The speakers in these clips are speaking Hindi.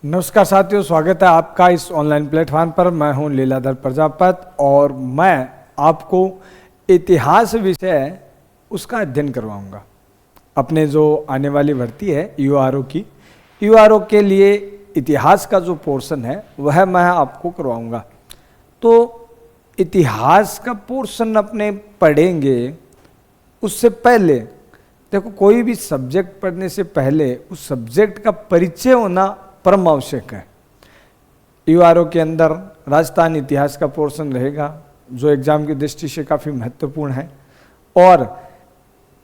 नमस्कार साथियों, स्वागत है आपका इस ऑनलाइन प्लेटफॉर्म पर। मैं हूं लीलाधर प्रजापत और मैं आपको इतिहास विषय उसका अध्ययन करवाऊंगा। अपने जो आने वाली भर्ती है यूआरओ की, यूआरओ के लिए इतिहास का जो पोर्शन है वह मैं आपको करवाऊंगा। तो इतिहास का पोर्शन अपने पढ़ेंगे, उससे पहले देखो कोई भी सब्जेक्ट पढ़ने से पहले उस सब्जेक्ट का परिचय होना परम आवश्यक है। यूआरओ के अंदर राजस्थान इतिहास का पोर्शन रहेगा जो एग्जाम की दृष्टि से काफ़ी महत्वपूर्ण है, और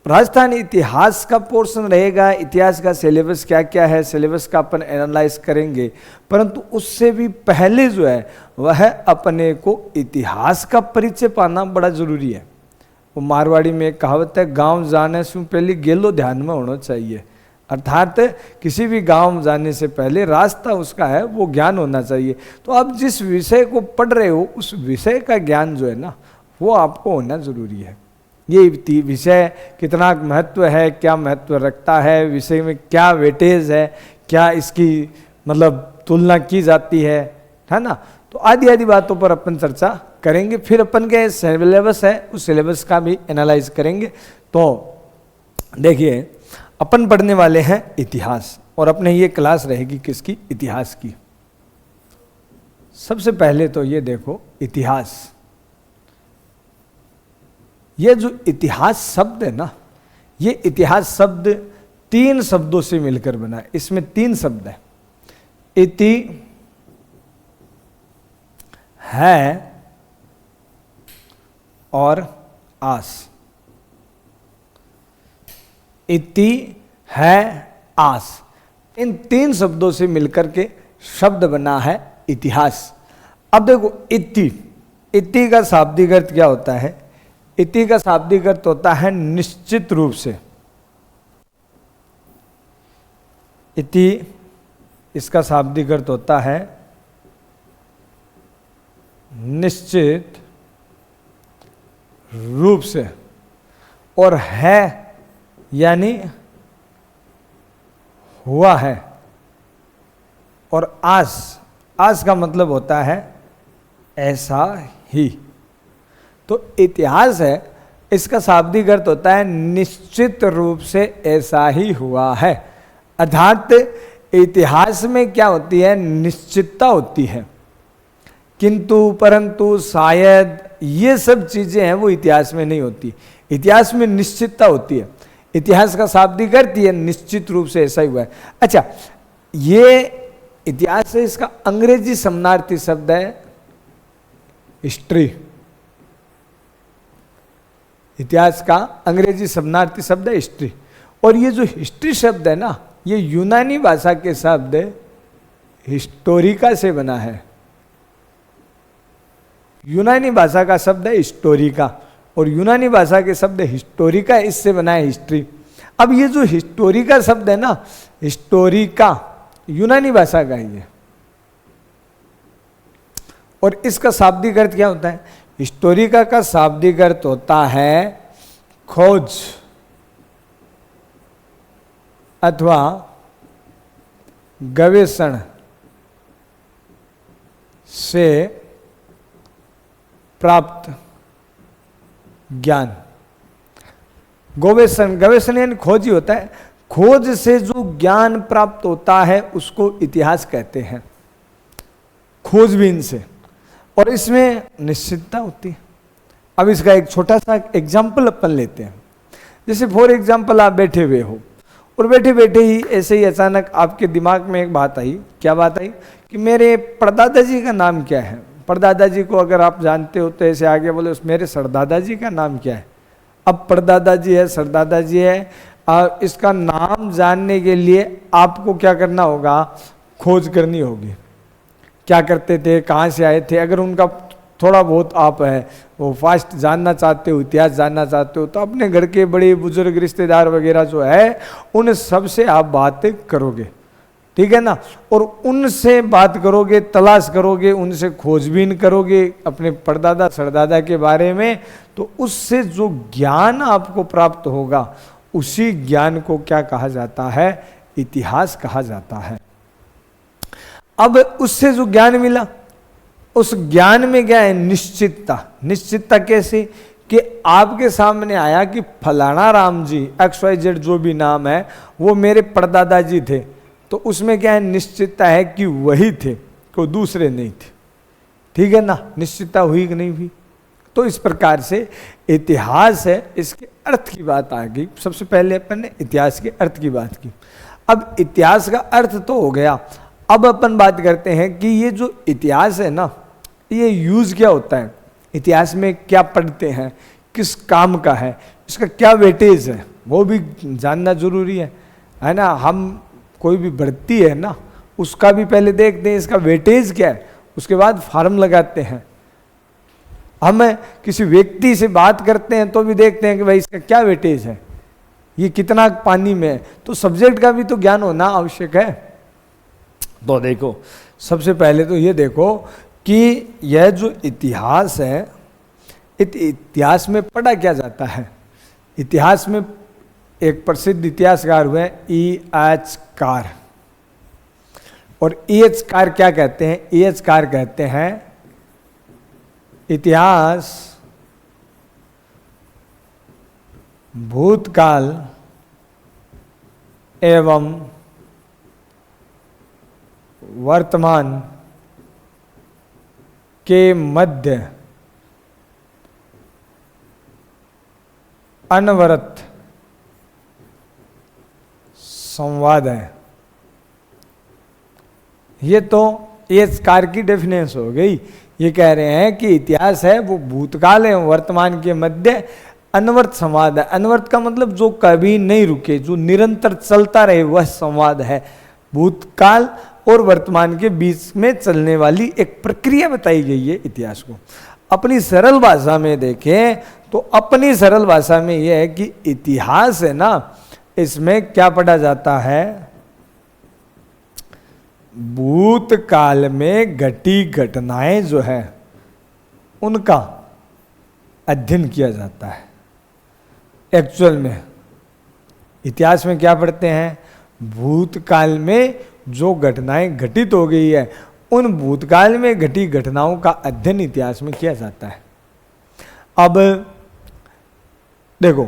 राजस्थान इतिहास का पोर्शन रहेगा। इतिहास का सिलेबस क्या क्या है, सिलेबस का अपन एनालाइज करेंगे, परंतु उससे भी पहले जो है वह अपने को इतिहास का परिचय पाना बड़ा जरूरी है। वो मारवाड़ी में एक कहावत है, गांव जाने से पहले गेलो ध्यान में होना चाहिए। अर्थात किसी भी गांव जाने से पहले रास्ता उसका है वो ज्ञान होना चाहिए। तो आप जिस विषय को पढ़ रहे हो उस विषय का ज्ञान जो है ना वो आपको होना जरूरी है। ये विषय कितना महत्व है, क्या महत्व रखता है, विषय में क्या वेटेज है, क्या इसकी मतलब तुलना की जाती है ना। तो आदि आदि बातों पर अपन चर्चा करेंगे। फिर अपन के सिलेबस है उस सिलेबस का भी एनालाइज करेंगे। तो देखिए अपन पढ़ने वाले हैं इतिहास, और अपने ये क्लास रहेगी किसकी? इतिहास की। सबसे पहले तो ये देखो इतिहास, ये जो इतिहास शब्द है ना, ये इतिहास शब्द 3 शब्दों से मिलकर बना है। इसमें 3 शब्द है, इति है और आस। इति है आस, इन 3 शब्दों से मिलकर के शब्द बना है इतिहास। अब देखो इति का शाब्दिक अर्थ क्या होता है? इति का शाब्दिक अर्थ होता है निश्चित रूप से। इति इसका शाब्दिक अर्थ होता है निश्चित रूप से, और है यानी हुआ है, और आस का मतलब होता है ऐसा ही। तो इतिहास है, इसका शाब्दिक अर्थ होता है निश्चित रूप से ऐसा ही हुआ है। अर्थात इतिहास में क्या होती है? निश्चितता होती है, किंतु परंतु शायद ये सब चीजें हैं वो इतिहास में नहीं होती। इतिहास में निश्चितता होती है। इतिहास का शाब्दिक अर्थ है निश्चित रूप से ऐसा ही हुआ है। अच्छा, ये इतिहास है, इसका अंग्रेजी समानार्थी शब्द है हिस्ट्री। इतिहास का अंग्रेजी समानार्थी शब्द है हिस्ट्री। और ये जो हिस्ट्री शब्द है ना, ये यूनानी भाषा के शब्द हिस्टोरिका से बना है। यूनानी भाषा का शब्द है हिस्टोरिका, और यूनानी भाषा के शब्द हिस्टोरिका, इससे बना है हिस्ट्री। अब ये जो हिस्टोरिका शब्द है ना, हिस्टोरिका यूनानी भाषा का ही है, और इसका शाब्दिक अर्थ क्या होता है? हिस्टोरिका का शाब्दिक अर्थ होता है खोज अथवा गवेषण से प्राप्त ज्ञान। गवेषण यानी खोज ही होता है। खोज से जो ज्ञान प्राप्त होता है उसको इतिहास कहते हैं, खोजबीन से, और इसमें निश्चितता होती है। अब इसका एक छोटा सा एग्जाम्पल अपन लेते हैं। जैसे फॉर एग्जाम्पल आप बैठे हुए हो, और बैठे बैठे ही ऐसे ही अचानक आपके दिमाग में एक बात आई। क्या बात आई? कि मेरे परदादा जी का नाम क्या है? परदादा जी को अगर आप जानते हो तो ऐसे आगे बोले मेरे सरदादा जी का नाम क्या है? अब परदादा जी है, सरदादा जी है, इसका नाम जानने के लिए आपको क्या करना होगा? खोज करनी होगी। क्या करते थे, कहाँ से आए थे, अगर उनका थोड़ा बहुत आप है वो फास्ट जानना चाहते हो, इतिहास जानना चाहते हो, तो अपने घर के बड़े बुजुर्ग रिश्तेदार वगैरह जो है उन सबसे आप बात करोगे, ठीक है ना। और उनसे बात करोगे, तलाश करोगे, उनसे खोजबीन करोगे अपने परदादा सरदादा के बारे में, तो उससे जो ज्ञान आपको प्राप्त होगा उसी ज्ञान को क्या कहा जाता है? इतिहास कहा जाता है। अब उससे जो ज्ञान मिला, उस ज्ञान में क्या है? निश्चितता। निश्चितता कैसे? कि आपके सामने आया कि फलाना राम जी XYZ जो भी नाम है वो मेरे परदादा जी थे, तो उसमें क्या है? निश्चितता है कि वही थे, कोई दूसरे नहीं थे। ठीक है ना? निश्चितता हुई कि नहीं हुई? तो इस प्रकार से इतिहास है, इसके अर्थ की बात आ गई। सबसे पहले अपन ने इतिहास के अर्थ की बात की। अब इतिहास का अर्थ तो हो गया, अब अपन बात करते हैं कि ये जो इतिहास है ना, ये यूज क्या होता है, इतिहास में क्या पढ़ते हैं, किस काम का है, इसका क्या वेटेज है, वो भी जानना जरूरी है ना। हम कोई भी बढ़ती है ना, उसका भी पहले देखते हैं इसका वेटेज क्या है, उसके बाद फॉर्म लगाते हैं। हम किसी व्यक्ति से बात करते हैं तो भी देखते हैं कि भाई इसका क्या वेटेज है, ये कितना पानी में है, तो सब्जेक्ट का भी तो ज्ञान होना आवश्यक है। तो देखो, सबसे पहले तो ये देखो कि यह जो इतिहास है, इतिहास में पढ़ा क्या जाता है। इतिहास में एक प्रसिद्ध इतिहासकार हुए E.H. कार, और E.H. कार क्या कहते हैं? E.H. कार कहते हैं इतिहास भूतकाल एवं वर्तमान के मध्य अनवरत संवाद है। ये तो इस कार की डेफिनेशन हो गई। ये कह रहे हैं कि इतिहास है वो भूतकाल एवं वर्तमान के मध्य अनवरत संवाद है। अनवरत का मतलब जो कभी नहीं रुके, जो निरंतर चलता रहे, वह संवाद है। भूतकाल और वर्तमान के बीच में चलने वाली एक प्रक्रिया बताई गई है इतिहास को। अपनी सरल भाषा में देखें तो अपनी सरल भाषा में यह है कि इतिहास है ना, इसमें क्या पढ़ा जाता है? भूतकाल में घटी घटनाएं जो है उनका अध्ययन किया जाता है। एक्चुअल में इतिहास में क्या पढ़ते हैं? भूतकाल में जो घटनाएं घटित हो गई है, उन भूतकाल में घटी घटनाओं का अध्ययन इतिहास में किया जाता है। अब देखो,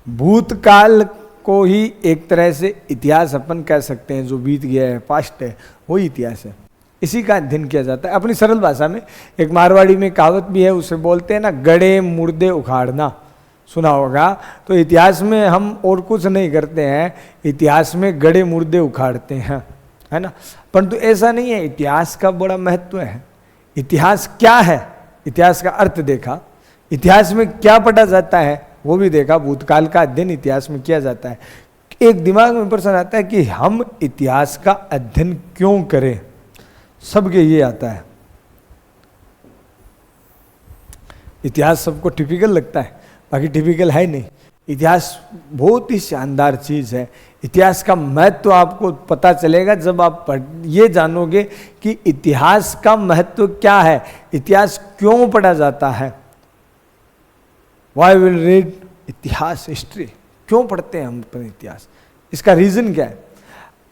भूतकाल को ही एक तरह से इतिहास अपन कह सकते हैं। जो बीत गया है, पास्ट है, वही इतिहास है। इसी का अध्ययन किया जाता है अपनी सरल भाषा में। एक मारवाड़ी में कहावत भी है, उसे बोलते हैं ना, गड़े मुर्दे उखाड़ना, सुना होगा। तो इतिहास में हम और कुछ नहीं करते हैं, इतिहास में गड़े मुर्दे उखाड़ते हैं, है ना। परंतु ऐसा नहीं है, इतिहास का बड़ा महत्व है। इतिहास क्या है, इतिहास का अर्थ देखा, इतिहास में क्या पढ़ा जाता है वो भी देखा। भूतकाल का अध्ययन इतिहास में किया जाता है। एक दिमाग में प्रश्न आता है कि हम इतिहास का अध्ययन क्यों करें? सबके ये आता है। इतिहास सबको टिपिकल लगता है, बाकी टिपिकल है नहीं। इतिहास बहुत ही शानदार चीज है। इतिहास का महत्व आपको पता चलेगा जब आप ये जानोगे कि इतिहास का महत्व क्या है, इतिहास क्यों पढ़ा जाता है। Why will read इतिहास, हिस्ट्री, क्यों पढ़ते हैं हम अपने इतिहास, इसका रीजन क्या है।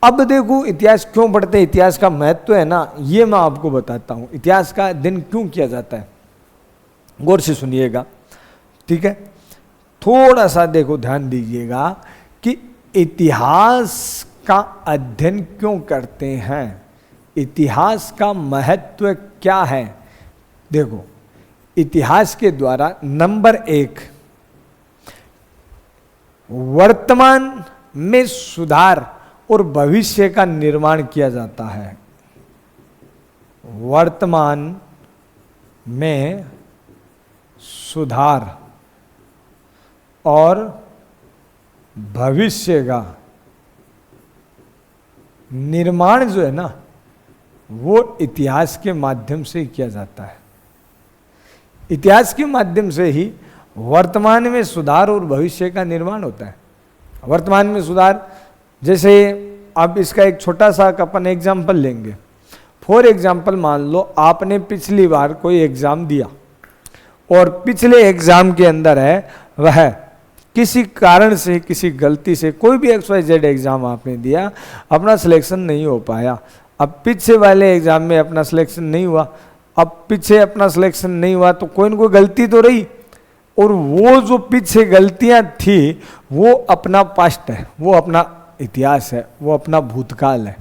अब देखो, इतिहास क्यों पढ़ते हैं, इतिहास का महत्व है ना, ये मैं आपको बताता हूं। इतिहास का अध्ययन क्यों किया जाता है, गौर से सुनिएगा, ठीक है। थोड़ा सा देखो, ध्यान दीजिएगा कि इतिहास का अध्ययन क्यों करते हैं, इतिहास का महत्व क्या है। देखो, इतिहास के द्वारा नंबर एक, वर्तमान में सुधार और भविष्य का निर्माण किया जाता है। वर्तमान में सुधार और भविष्य का निर्माण जो है ना, वो इतिहास के माध्यम से ही किया जाता है। इतिहास के माध्यम से ही वर्तमान में सुधार और भविष्य का निर्माण होता है। वर्तमान में सुधार, जैसे अब इसका एक छोटा सा अपन एग्जाम्पल लेंगे। फॉर एग्जाम्पल, मान लो आपने पिछली बार कोई एग्जाम दिया और पिछले एग्जाम के अंदर है वह किसी कारण से, किसी गलती से, कोई भी XYZ एग्जाम आपने दिया, अपना सिलेक्शन नहीं हो पाया। अब पीछे वाले एग्जाम में अपना सिलेक्शन नहीं हुआ, अब पीछे अपना सिलेक्शन नहीं हुआ तो कोई ना कोई गलती तो रही, और वो जो पीछे गलतियां थी वो अपना पास्ट है, वो अपना इतिहास है, वो अपना भूतकाल है।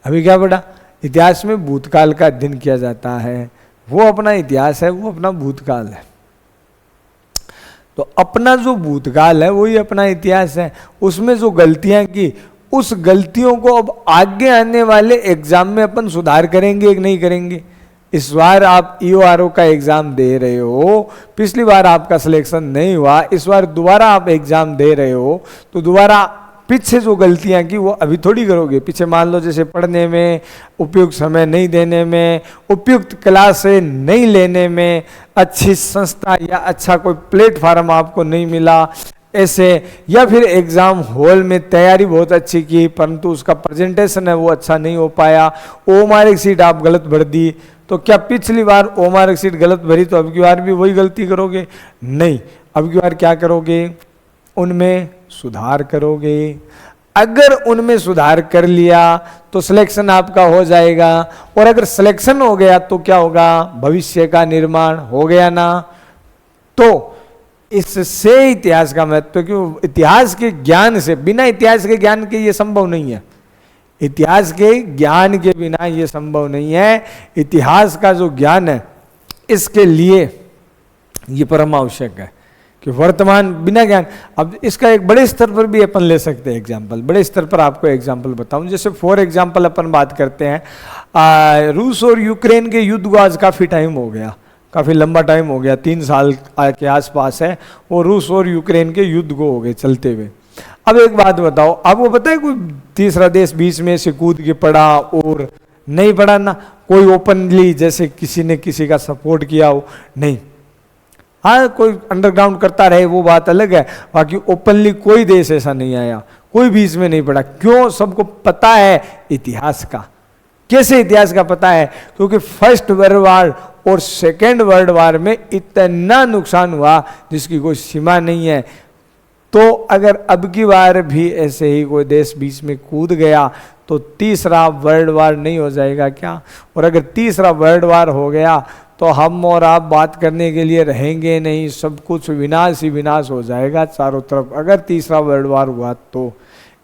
अभी क्या बेटा, इतिहास में भूतकाल का अध्ययन किया जाता है, वो अपना इतिहास है, वो अपना भूतकाल है। तो अपना जो भूतकाल है वही अपना इतिहास है। उसमें जो गलतियां की, उस गलतियों को अब आगे आने वाले एग्जाम में अपन सुधार करेंगे कि नहीं करेंगे। इस बार आप EORO का एग्जाम दे रहे हो, पिछली बार आपका सिलेक्शन नहीं हुआ, इस बार दोबारा आप एग्जाम दे रहे हो, तो दोबारा पीछे जो गलतियां की वो अभी थोड़ी करोगे। पीछे मान लो जैसे पढ़ने में, उपयुक्त समय नहीं देने में, उपयुक्त क्लास से नहीं लेने में, अच्छी संस्था या अच्छा कोई प्लेटफॉर्म आपको नहीं मिला ऐसे, या फिर एग्जाम हॉल में तैयारी बहुत अच्छी की परंतु उसका प्रेजेंटेशन है वो अच्छा नहीं हो पाया, ओ मार्क शीट आप गलत भर दी, तो क्या पिछली बार ओ मार्क शीट गलत भरी तो अब की बार भी वही गलती करोगे? नहीं, अब की बार क्या करोगे, उनमें सुधार करोगे। अगर उनमें सुधार कर लिया तो सिलेक्शन आपका हो जाएगा, और अगर सिलेक्शन हो गया तो क्या होगा, भविष्य का निर्माण हो गया ना। तो इससे इतिहास का महत्व, क्यों, इतिहास के ज्ञान से, बिना इतिहास के ज्ञान के ये संभव नहीं है, इतिहास के ज्ञान के बिना ये संभव नहीं है। इतिहास का जो ज्ञान है इसके लिए ये परम आवश्यक है कि वर्तमान बिना ज्ञान, अब इसका एक बड़े स्तर पर भी अपन ले सकते हैं एग्जाम्पल, बड़े स्तर पर आपको एग्जाम्पल बताऊं। जैसे फॉर एग्जाम्पल अपन बात करते हैं रूस और यूक्रेन के युद्ध को आज काफ़ी टाइम हो गया, काफ़ी लंबा टाइम हो गया, 3 साल के आसपास है वो रूस और यूक्रेन के युद्ध को हो गए चलते हुए। अब एक बात बताओ, आपको पता है कोई तीसरा देश बीच में से कूद के पड़ा और नहीं पड़ा ना, कोई ओपनली जैसे किसी ने किसी का सपोर्ट किया हो, नहीं। हाँ, कोई अंडरग्राउंड करता रहे वो बात अलग है, बाकी ओपनली कोई देश ऐसा नहीं आया, कोई बीच में नहीं पड़ा। क्यों? सबको पता है इतिहास का। कैसे इतिहास का पता है? क्योंकि फर्स्ट वर्ल्ड वार और सेकेंड वर्ल्ड वार में इतना नुकसान हुआ जिसकी कोई सीमा नहीं है। तो अगर अब की बार भी ऐसे ही कोई देश बीच में कूद गया तो तीसरा वर्ल्ड वार नहीं हो जाएगा क्या? और अगर तीसरा वर्ल्ड वार हो गया तो हम और आप बात करने के लिए रहेंगे नहीं, सब कुछ विनाश ही विनाश हो जाएगा चारों तरफ, अगर तीसरा वर्ल्ड वार हुआ तो।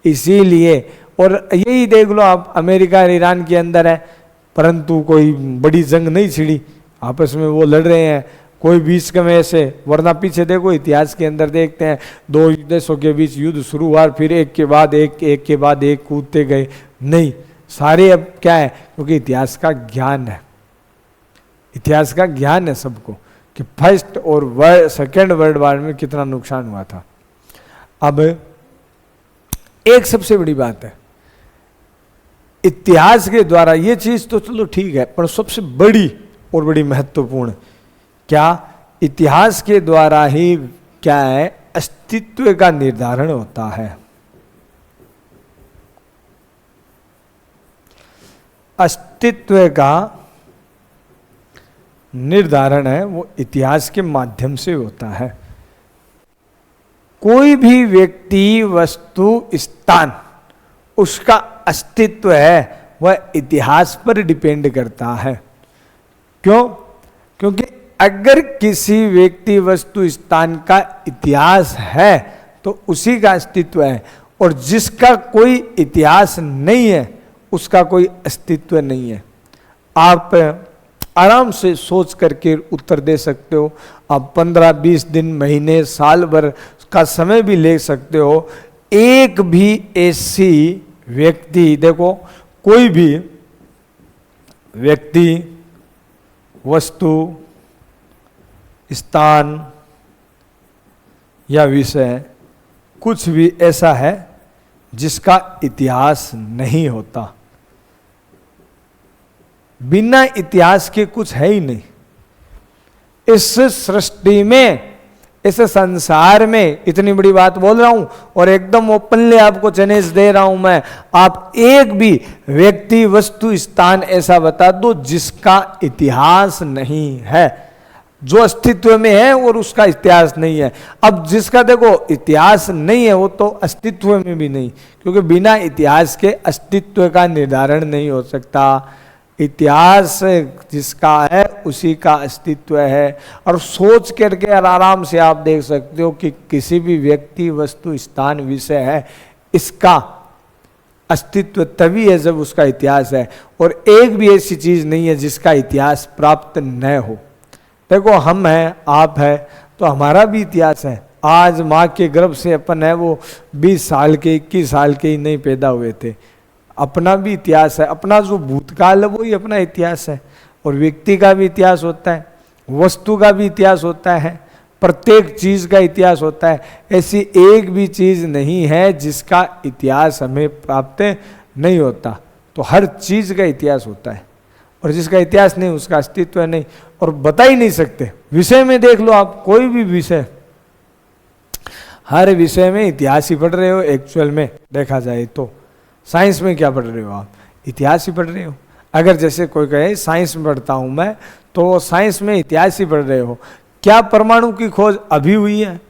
इसीलिए, और यही देख लो आप, अमेरिका और ईरान के अंदर है परंतु कोई बड़ी जंग नहीं छिड़ी, आपस में वो लड़ रहे हैं, कोई बीच में ऐसे, वरना पीछे देखो इतिहास के अंदर देखते हैं 2 देशों के बीच युद्ध शुरू हुआ, फिर एक के बाद एक कूदते गए, नहीं, सारे अब क्या है, क्योंकि इतिहास का ज्ञान है, इतिहास का ज्ञान है सबको कि फर्स्ट और सेकेंड वर्ल्ड वार में कितना नुकसान हुआ था। अब एक सबसे बड़ी बात है, इतिहास के द्वारा ये चीज तो चलो ठीक है, पर सबसे बड़ी और बड़ी महत्वपूर्ण क्या, इतिहास के द्वारा ही क्या है, अस्तित्व का निर्धारण होता है। अस्तित्व का निर्धारण है वो इतिहास के माध्यम से होता है। कोई भी व्यक्ति, वस्तु, स्थान, उसका अस्तित्व है वह इतिहास पर डिपेंड करता है। क्यों? क्योंकि अगर किसी व्यक्ति, वस्तु, स्थान का इतिहास है तो उसी का अस्तित्व है, और जिसका कोई इतिहास नहीं है उसका कोई अस्तित्व नहीं है। आप आराम से सोच करके उत्तर दे सकते हो, आप 15-20 दिन, महीने, साल भर का समय भी ले सकते हो। एक भी ऐसी व्यक्ति, देखो कोई भी व्यक्ति, वस्तु, स्थान या विषय, कुछ भी ऐसा है जिसका इतिहास नहीं होता। बिना इतिहास के कुछ है ही नहीं। इस सृष्टि में, इस संसार में, इतनी बड़ी बात बोल रहा हूं और एकदम ओपनली आपको चैलेंज दे रहा हूं मैं, आप एक भी व्यक्ति, वस्तु, स्थान ऐसा बता दो जिसका इतिहास नहीं है। जो अस्तित्व में है और उसका इतिहास नहीं है। अब जिसका देखो इतिहास नहीं है वो तो अस्तित्व में भी नहीं, क्योंकि बिना इतिहास के अस्तित्व का निर्धारण नहीं हो सकता। इतिहास जिसका है उसी का अस्तित्व है। और सोच करके आराम से आप देख सकते हो कि किसी भी व्यक्ति, वस्तु, स्थान, विषय है, इसका अस्तित्व तभी है जब उसका इतिहास है। और एक भी ऐसी चीज नहीं है जिसका इतिहास प्राप्त न हो। देखो हम हैं, आप है, तो हमारा भी इतिहास है। आज माँ के गर्भ से अपन है वो 20 साल के, 21 साल के ही नहीं पैदा हुए थे। अपना भी इतिहास है, अपना जो भूतकाल है वही अपना इतिहास है। और व्यक्ति का भी इतिहास होता है, वस्तु का भी इतिहास होता है, प्रत्येक चीज का इतिहास होता है। ऐसी एक भी चीज नहीं है जिसका इतिहास हमें प्राप्त नहीं होता। तो हर चीज का इतिहास होता है, और जिसका इतिहास नहीं उसका अस्तित्व नहीं, और बता ही नहीं सकते। विषय में देख लो आप, कोई भी विषय, हर विषय में इतिहास ही पढ़ रहे हो। एक्चुअल में देखा जाए तो साइंस में क्या पढ़ रहे हो आप? इतिहास ही पढ़ रहे हो। अगर जैसे कोई कहे साइंस में पढ़ता हूं मैं, तो साइंस में इतिहास ही पढ़ रहे हो। क्या परमाणु की खोज अभी हुई है?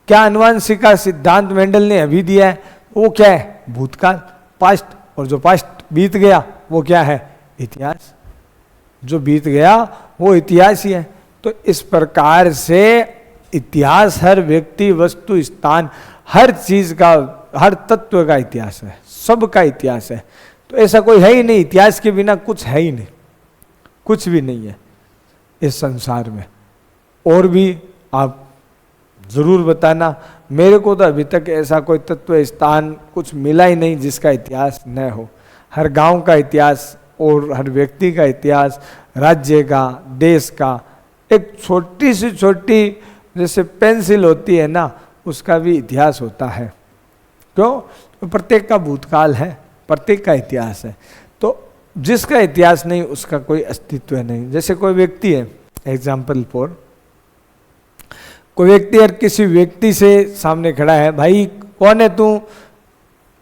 क्या अनुवांशिक का सिद्धांत मेंडल ने अभी दिया है? वो क्या है? भूतकाल, पास्ट। और जो पास्ट बीत गया वो क्या है? इतिहास। जो बीत गया वो इतिहास ही है। तो इस प्रकार से इतिहास हर व्यक्ति, वस्तु, स्थान, हर चीज का, हर तत्व का इतिहास है, सबका इतिहास है। तो ऐसा कोई है ही नहीं, इतिहास के बिना कुछ है ही नहीं, कुछ भी नहीं है इस संसार में। और भी आप जरूर बताना, मेरे को तो अभी तक ऐसा कोई तत्व, स्थान कुछ मिला ही नहीं जिसका इतिहास न हो। हर गांव का इतिहास और हर व्यक्ति का इतिहास, राज्य का, देश का, एक छोटी से छोटी जैसे पेंसिल होती है ना, उसका भी इतिहास होता है। क्यों? तो प्रत्येक का भूतकाल है, प्रत्येक का इतिहास है। तो जिसका इतिहास नहीं उसका कोई अस्तित्व नहीं। जैसे कोई व्यक्ति है, एग्जाम्पल फॉर, कोई व्यक्ति और किसी व्यक्ति से सामने खड़ा है, भाई कौन है तू?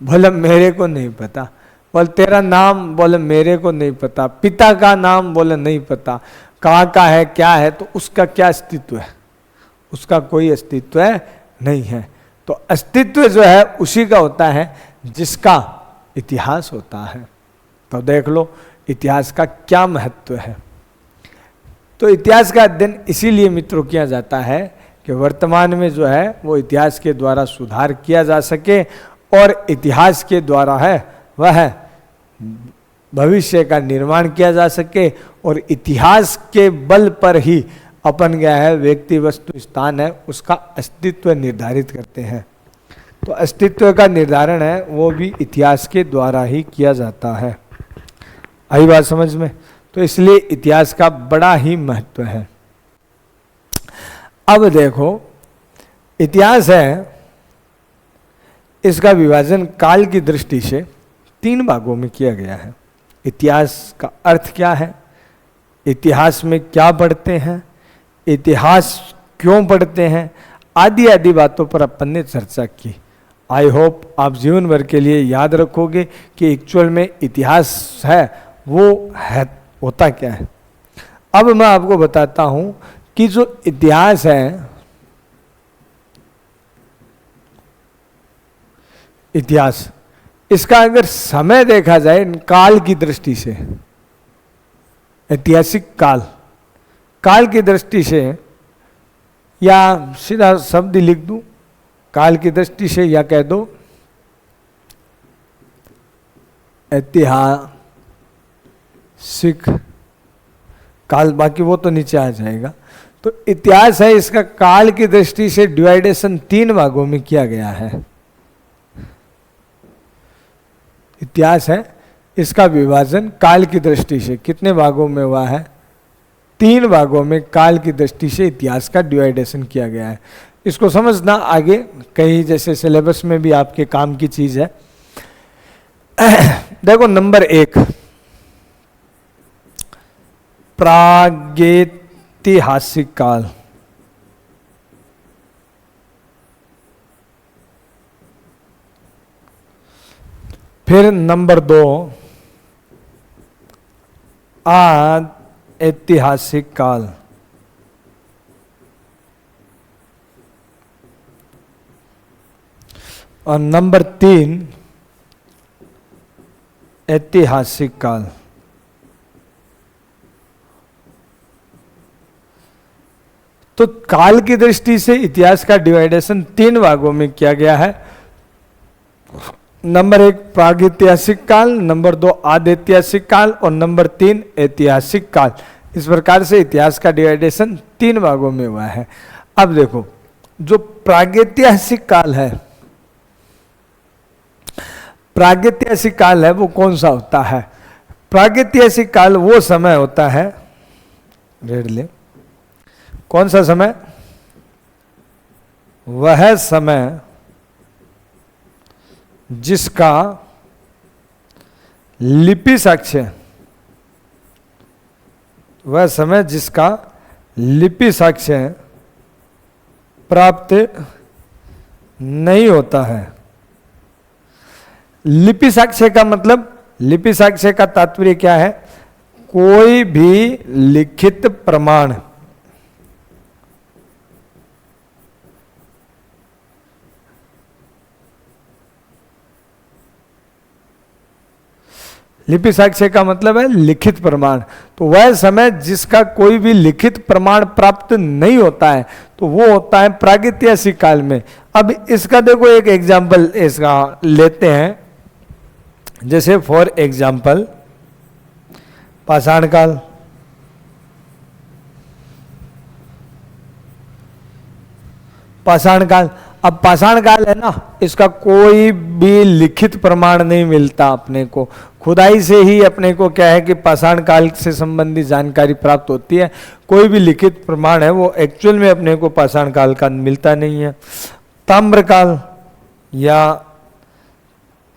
बोले मेरे को नहीं पता। बोले तेरा नाम? बोले मेरे को नहीं पता। पिता का नाम? बोले नहीं पता। कहाँ का है, क्या है? तो उसका क्या अस्तित्व है? उसका कोई अस्तित्व नहीं है। तो अस्तित्व जो है उसी का होता है जिसका इतिहास होता है। तो देख लो इतिहास का क्या महत्व है। तो इतिहास का अध्ययन इसीलिए मित्रों किया जाता है कि वर्तमान में जो है वो इतिहास के द्वारा सुधार किया जा सके, और इतिहास के द्वारा है वह भविष्य का निर्माण किया जा सके। और इतिहास के बल पर ही अपन गया है व्यक्ति, वस्तु, स्थान है, उसका अस्तित्व निर्धारित करते हैं। तो अस्तित्व का निर्धारण है वो भी इतिहास के द्वारा ही किया जाता है। आई बात समझ में? तो इसलिए इतिहास का बड़ा ही महत्व है। अब देखो इतिहास है, इसका विभाजन काल की दृष्टि से 3 भागों में किया गया है। इतिहास का अर्थ क्या है, इतिहास में क्या पढ़ते हैं, इतिहास क्यों पढ़ते हैं, आदि आदि बातों पर अपन ने चर्चा की। आई होप आप जीवन भर के लिए याद रखोगे कि एक्चुअल में इतिहास है वो है, होता क्या है। अब मैं आपको बताता हूं कि जो इतिहास है, इतिहास, इसका अगर समय देखा जाए काल की दृष्टि से, ऐतिहासिक काल, काल की दृष्टि से, या सीधा शब्द लिख दूं काल की दृष्टि से, या कह दो ऐतिहासिक काल, बाकी वो तो नीचे आ जाएगा। तो इतिहास है, इसका काल की दृष्टि से डिवाइडेशन 3 भागों में किया गया है। इतिहास है, इसका विभाजन काल की दृष्टि से कितने भागों में हुआ है? 3 भागों में काल की दृष्टि से इतिहास का डिवाइडेशन किया गया है। इसको समझना आगे कहीं जैसे सिलेबस में भी आपके काम की चीज है। देखो नंबर 1, प्रागैतिहासिक काल। फिर नंबर 2, ऐतिहासिक काल। और नंबर 3 ऐतिहासिक काल। तो काल की दृष्टि से इतिहास का डिवाइडेशन 3 भागों में किया गया है। नंबर 1 प्रागैतिहासिक काल, नंबर 2 आद्यैतिहासिक काल और नंबर 3 ऐतिहासिक काल। इस प्रकार से इतिहास का डिवाइडेशन 3 भागों में हुआ है। अब देखो, जो प्रागैतिहासिक काल है, प्रागैतिहासिक काल है वो कौन सा होता है? प्रागैतिहासिक काल वो समय होता है, रेड ले, कौन सा समय? वह समय जिसका लिपि साक्ष्य, वह समय जिसका लिपि साक्ष्य प्राप्त नहीं होता है। लिपि साक्ष्य का मतलब, लिपि साक्ष्य का तात्पर्य क्या है? कोई भी लिखित प्रमाण, लिपि साक्ष्य का मतलब है लिखित प्रमाण। तो वह समय जिसका कोई भी लिखित प्रमाण प्राप्त नहीं होता है, तो वो होता है प्रागैतिहासिक काल में। अब इसका देखो एक एग्जाम्पल इसका लेते हैं, जैसे फॉर एग्जाम्पल पाषाण काल। पाषाण काल, अब पाषाण काल है ना, इसका कोई भी लिखित प्रमाण नहीं मिलता अपने को, खुदाई से ही अपने को क्या है कि पाषाण काल से संबंधित जानकारी प्राप्त होती है। कोई भी लिखित प्रमाण है वो एक्चुअल में अपने को पाषाण काल का मिलता नहीं है। ताम्र काल या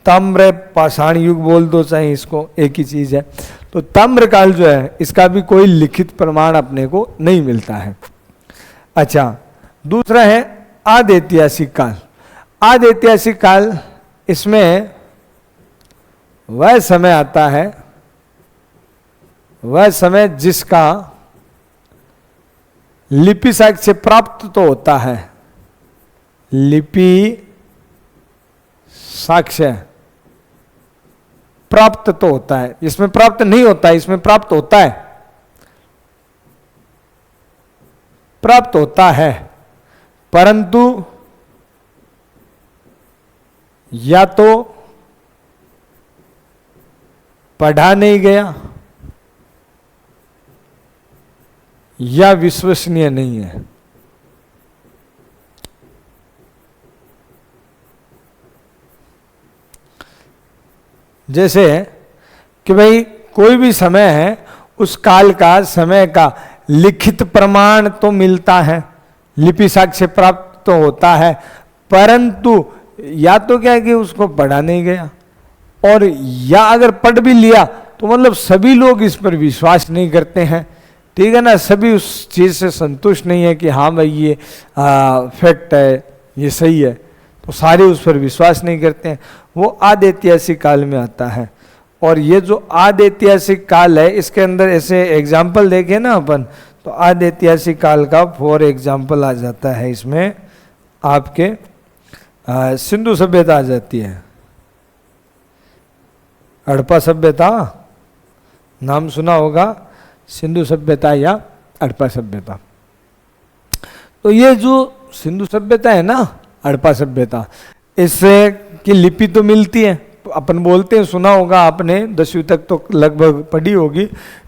ताम्र पाषाण युग बोल दो चाहे, इसको एक ही चीज है। तो ताम्र काल जो है इसका भी कोई लिखित प्रमाण अपने को नहीं मिलता है। अच्छा, दूसरा है आद्यैतिहासिक काल। आद्यैतिहासिक काल, इसमें वह समय आता है, वह समय जिसका लिपि साक्ष्य प्राप्त तो होता है, लिपि साक्ष्य प्राप्त तो होता है, इसमें प्राप्त नहीं होता है, इसमें प्राप्त होता है, प्राप्त होता है, परंतु या तो पढ़ा नहीं गया या विश्वसनीय नहीं है। जैसे कि भाई कोई भी समय है, उस काल का समय का लिखित प्रमाण तो मिलता है, लिपि साक्ष्य प्राप्त तो होता है, परंतु या तो क्या है कि उसको पढ़ा नहीं गया, और या अगर पढ़ भी लिया तो मतलब सभी लोग इस पर विश्वास नहीं करते हैं, ठीक है ना, सभी उस चीज से संतुष्ट नहीं है कि हाँ भाई ये फैक्ट है, ये सही है, तो सारे उस पर विश्वास नहीं करते हैं। वो आद्यैतिहासिक काल में आता है। और ये जो आद्यैतिहासिक काल है, इसके अंदर ऐसे एग्जाम्पल देखें ना अपन, तो आद्यैतिहासिक काल का फॉर एग्जाम्पल आ जाता है, इसमें आपके सिंधु सभ्यता आ जाती है, हड़प्पा सभ्यता नाम सुना होगा, सिंधु सभ्यता या हड़प्पा सभ्यता। तो ये जो सिंधु सभ्यता है ना, हड़प्पा सभ्यता, इससे की लिपि तो मिलती है, अपन बोलते हैं, सुना होगा आपने, 10वीं तक तो लगभग पढ़ी होगी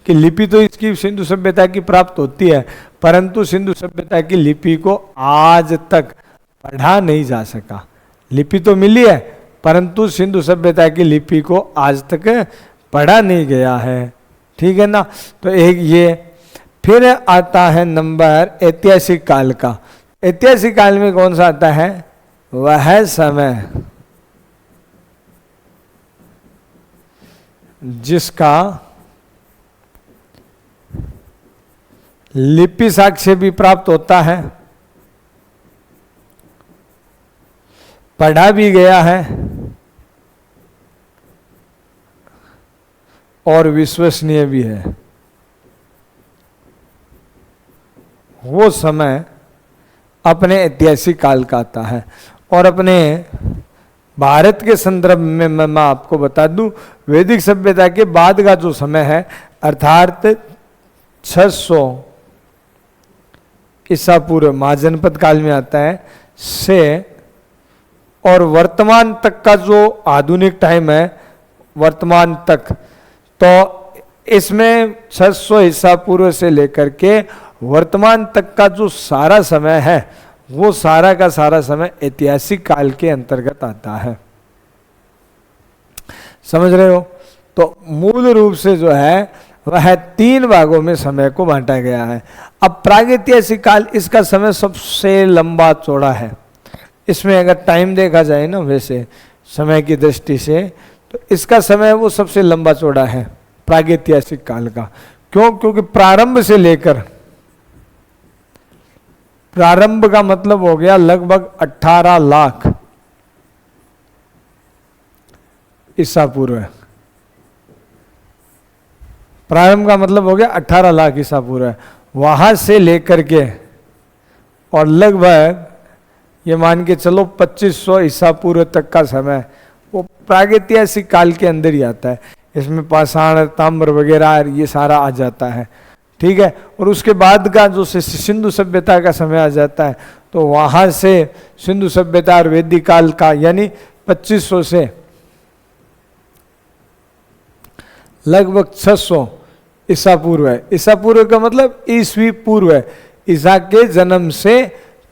कि लिपि तो इसकी सिंधु सभ्यता की प्राप्त होती है, परंतु सिंधु सभ्यता की लिपि को आज तक पढ़ा नहीं जा सका। लिपि तो मिली है, परंतु सिंधु सभ्यता की लिपि को आज तक पढ़ा नहीं गया है, ठीक है ना। तो एक ये, फिर आता है नंबर ऐतिहासिक काल का। ऐतिहासिक काल में कौन सा आता है? वह समय जिसका लिपि साक्ष्य भी प्राप्त होता है, पढ़ा भी गया है और विश्वसनीय भी है। वो समय अपने ऐतिहासिक काल का आता है। और अपने भारत के संदर्भ में मैं आपको बता दूं, वैदिक सभ्यता के बाद का जो समय है अर्थात 600 ईसा पूर्व महाजनपद काल में आता है से और वर्तमान तक का जो आधुनिक टाइम है वर्तमान तक, तो इसमें 600 ईसा पूर्व से लेकर के वर्तमान तक का जो सारा समय है वो सारा का सारा समय ऐतिहासिक काल के अंतर्गत आता है। समझ रहे हो? तो मूल रूप से जो है वह 3 भागों में समय को बांटा गया है। अब प्रागैतिहासिक काल, इसका समय सबसे लंबा चौड़ा है। इसमें अगर टाइम देखा जाए ना वैसे समय की दृष्टि से, तो इसका समय वो सबसे लंबा चौड़ा है प्रागैतिहासिक काल का। क्यों? क्योंकि प्रारंभ से लेकर, प्रारंभ का मतलब हो गया लगभग 18 लाख ईसा पूर्व। प्रारंभ का मतलब हो गया 18 लाख ईसा पूर्व। वहां से लेकर के और लगभग ये मान के चलो 2500 ईसा पूर्व तक का समय वो प्रागैतिहासिक काल के अंदर ही आता है। इसमें पाषाण, ताम्र वगैरह ये सारा आ जाता है, ठीक है। और उसके बाद का जो सिंधु सभ्यता का समय आ जाता है, तो वहां से सिंधु सभ्यता और वैदिक काल का यानी 2500 से लगभग 600 ईसा पूर्व है। ईसा पूर्व का मतलब ईसवी पूर्व है, ईसा के जन्म से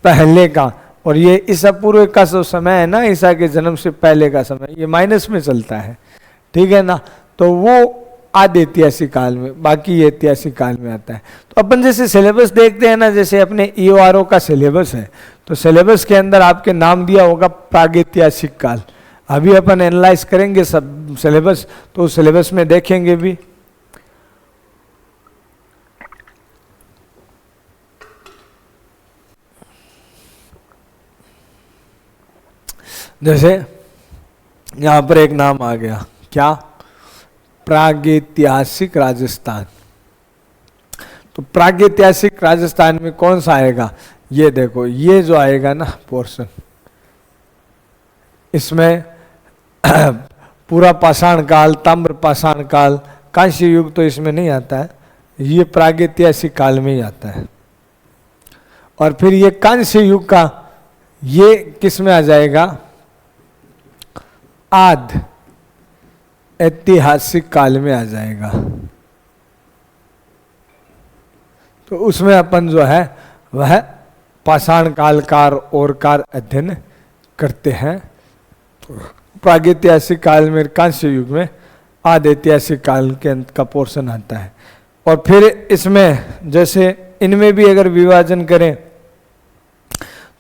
पहले का। और ये ईसा पूर्व का जो समय है ना, ईसा के जन्म से पहले का समय, ये माइनस में चलता है, ठीक है ना। तो वो आदि ऐतिहासिक काल में, बाकी ये ऐतिहासिक काल में आता है। तो अपन जैसे सिलेबस देखते हैं ना, जैसे अपने EORO का सिलेबस है, तो सिलेबस के अंदर आपके नाम दिया होगा प्रागैतिहासिक काल। अभी अपन एनालाइज करेंगे सब सिलेबस, तो उस सिलेबस में देखेंगे भी। जैसे यहां पर एक नाम आ गया, क्या? प्रागैतिहासिक राजस्थान। तो प्रागैतिहासिक राजस्थान में कौन सा आएगा? ये देखो, ये जो आएगा ना पोर्शन, इसमें पूरा पाषाण काल, ताम्र पाषाण काल, कांस्य युग तो इसमें नहीं आता है, ये प्रागैतिहासिक काल में ही आता है। और फिर ये कांस्य युग का ये किस में आ जाएगा? आद ऐतिहासिक काल में आ जाएगा। तो उसमें अपन जो है वह पाषाण काल और कार अध्ययन करते हैं। प्रागैतिहासिक काल में, कांस्य युग में आदि ऐतिहासिक काल के अंत का पोर्शन आता है। और फिर इसमें जैसे इनमें भी अगर विभाजन करें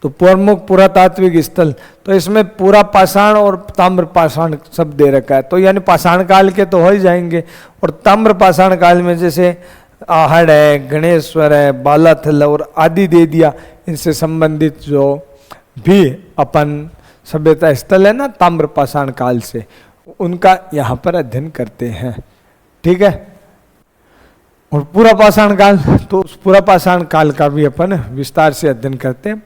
तो प्रमुख पुरातात्विक स्थल, तो इसमें पूरा पाषाण और ताम्र पाषाण सब दे रखा है। तो यानी पाषाण काल के तो हो ही जाएंगे। और ताम्र पाषाण काल में जैसे आहड़ है, गणेश्वर है, बालाथल और आदि दे दिया। इनसे संबंधित जो भी अपन सभ्यता स्थल है ना ताम्र पाषाण काल से, उनका यहाँ पर अध्ययन करते हैं, ठीक है। और पूरा पाषाण काल, तो उस पूरा पाषाण काल का भी अपन विस्तार से अध्ययन करते हैं।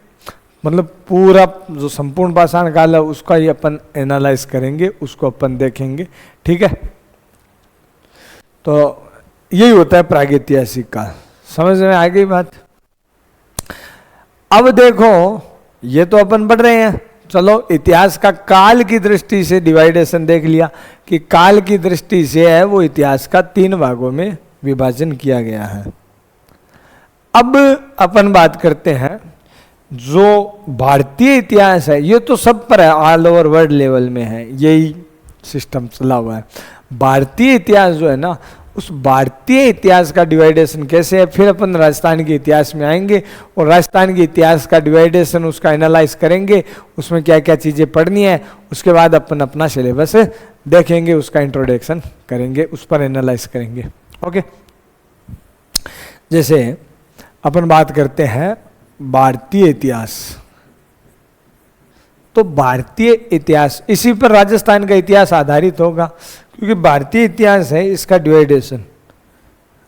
मतलब पूरा जो संपूर्ण पाषाण काल है उसका ही अपन एनालाइज करेंगे, उसको अपन देखेंगे, ठीक है। तो यही होता है प्रागैतिहासिक काल। समझ में आ गई बात? अब देखो, ये तो अपन पढ़ रहे हैं, चलो इतिहास का काल की दृष्टि से डिवाइडेशन देख लिया कि काल की दृष्टि से है वो इतिहास का 3 भागों में विभाजन किया गया है। अब अपन बात करते हैं जो भारतीय इतिहास है, ये तो सब पर है, ऑल ओवर वर्ल्ड लेवल में है, यही सिस्टम चला हुआ है। भारतीय इतिहास जो है ना, उस भारतीय इतिहास का डिवाइडेशन कैसे है, फिर अपन राजस्थान के इतिहास में आएंगे और राजस्थान के इतिहास का डिवाइडेशन उसका एनालाइज करेंगे, उसमें क्या क्या चीज़ें पढ़नी है, उसके बाद अपन अपना सिलेबस देखेंगे, उसका इंट्रोडक्शन करेंगे, उस पर एनालाइज करेंगे। ओके, जैसे अपन बात करते हैं भारतीय इतिहास, तो भारतीय इतिहास इसी पर राजस्थान का इतिहास आधारित होगा, क्योंकि भारतीय इतिहास है इसका डिवाइडेशन।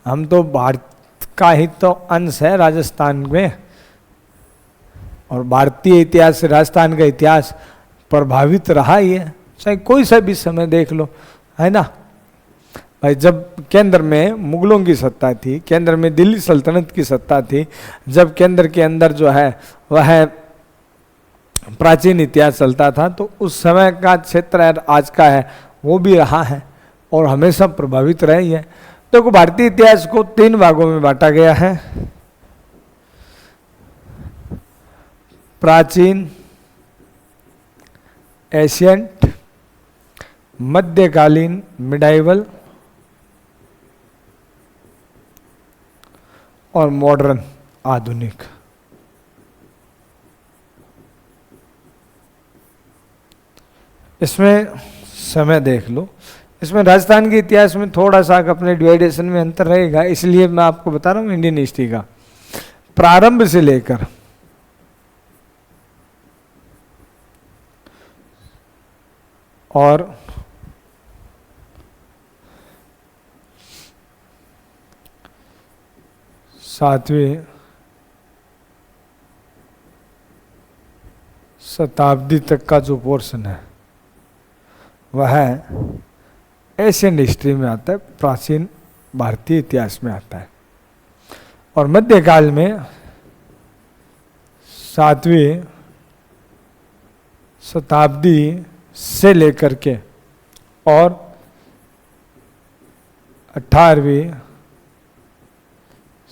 हम तो भारत का ही तो अंश है राजस्थान में, और भारतीय इतिहास से राजस्थान का इतिहास प्रभावित रहा ही है, चाहे कोई सा भी समय देख लो, है ना भाई। जब केंद्र में मुगलों की सत्ता थी, केंद्र में दिल्ली सल्तनत की सत्ता थी, जब केंद्र के अंदर जो है वह प्राचीन इतिहास चलता था, तो उस समय का क्षेत्र आज का है वो भी रहा है और हमेशा प्रभावित रही है। तो भारतीय इतिहास को 3 भागों में बांटा गया है, प्राचीन, एशियंट, मध्यकालीन मिडाइवल और मॉडर्न आधुनिक। इसमें समय देख लो, इसमें राजस्थान के इतिहास में थोड़ा सा अपने डिवाइडेशन में अंतर रहेगा, इसलिए मैं आपको बता रहा हूँ इंडियन हिस्ट्री का प्रारंभ से लेकर और सातवीं शताब्दी तक का जो पोर्शन है वह एशियन हिस्ट्री में आता है, प्राचीन भारतीय इतिहास में आता है। और मध्यकाल में 7वीं शताब्दी से लेकर के और 18वीं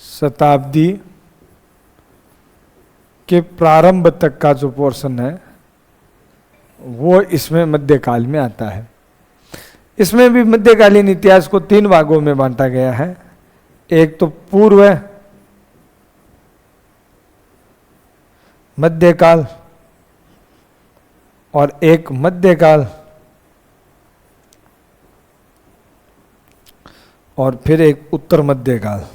शताब्दी के प्रारंभ तक का जो पोर्शन है वो इसमें मध्यकाल में आता है। इसमें भी मध्यकालीन इतिहास को 3 भागों में बांटा गया है, एक तो पूर्व मध्यकाल और एक मध्यकाल और फिर एक उत्तर मध्यकाल।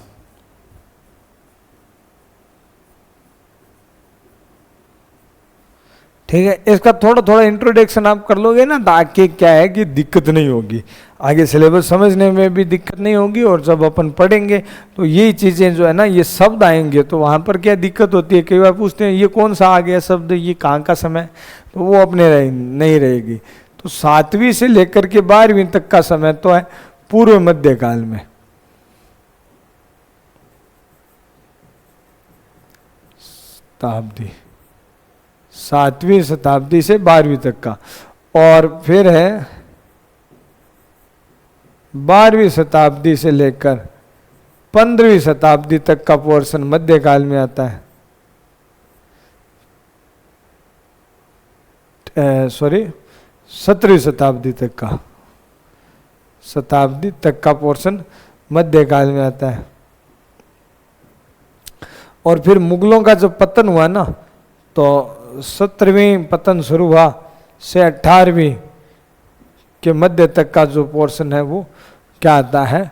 ठीक है, इसका थोड़ा थोड़ा इंट्रोडक्शन आप कर लोगे ना, ताकि क्या है कि दिक्कत नहीं होगी, आगे सिलेबस समझने में भी दिक्कत नहीं होगी। और जब अपन पढ़ेंगे तो यही चीज़ें जो है ना, ये शब्द आएंगे तो वहाँ पर क्या दिक्कत होती है, कई बार पूछते हैं ये कौन सा आ गया शब्द, ये कहाँ का समय, तो वो अपने नहीं रहेगी। तो 7वीं से लेकर के 12वीं तक का समय तो है पूर्व मध्यकाल में। शताब्दी 7वीं शताब्दी से 12वीं तक का, और फिर है 12वीं शताब्दी से लेकर 15वीं शताब्दी तक का पोर्शन मध्यकाल में आता है। 17वीं शताब्दी तक का पोर्शन मध्यकाल में आता है। और फिर मुगलों का जब पतन हुआ ना, तो 17वीं पतन शुरू हुआ से 18वीं के मध्य तक का जो पोर्शन है वो क्या आता है,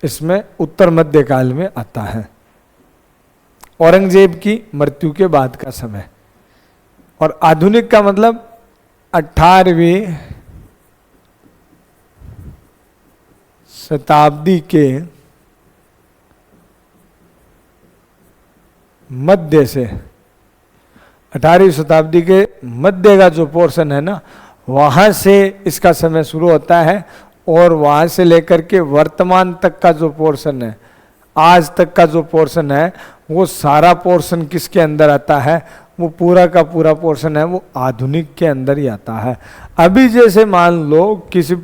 इसमें उत्तर मध्यकाल में आता है। औरंगजेब की मृत्यु के बाद का समय। और आधुनिक का मतलब 18वीं शताब्दी के मध्य से 18वीं शताब्दी के मध्य का जो पोर्शन है ना, वहाँ से इसका समय शुरू होता है और वहाँ से लेकर के वर्तमान तक का जो पोर्शन है, आज तक का जो पोर्शन है, वो सारा पोर्शन किसके अंदर आता है, वो पूरा का पूरा पोर्शन है वो आधुनिक के अंदर ही आता है। अभी जैसे मान लो किसी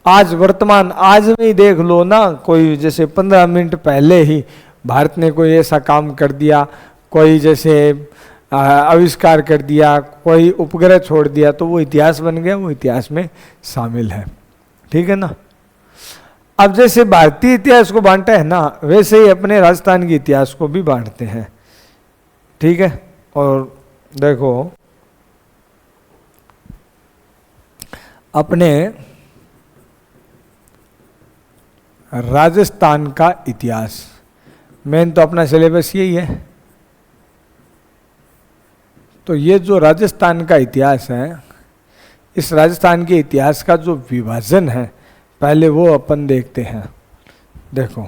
आज वर्तमान आज में ही देख लो ना, कोई जैसे 15 मिनट पहले ही भारत ने कोई ऐसा काम कर दिया, कोई जैसे आविष्कार कर दिया, कोई उपग्रह छोड़ दिया, तो वो इतिहास बन गया, वो इतिहास में शामिल है। ठीक है ना। अब जैसे भारतीय इतिहास को बांटा है ना, वैसे ही अपने राजस्थान के इतिहास को भी बांटते हैं। ठीक है। और देखो अपने राजस्थान का इतिहास, मेन तो अपना सिलेबस यही है। तो ये जो राजस्थान का इतिहास है, इस राजस्थान के इतिहास का जो विभाजन है, पहले वो अपन देखते हैं। देखो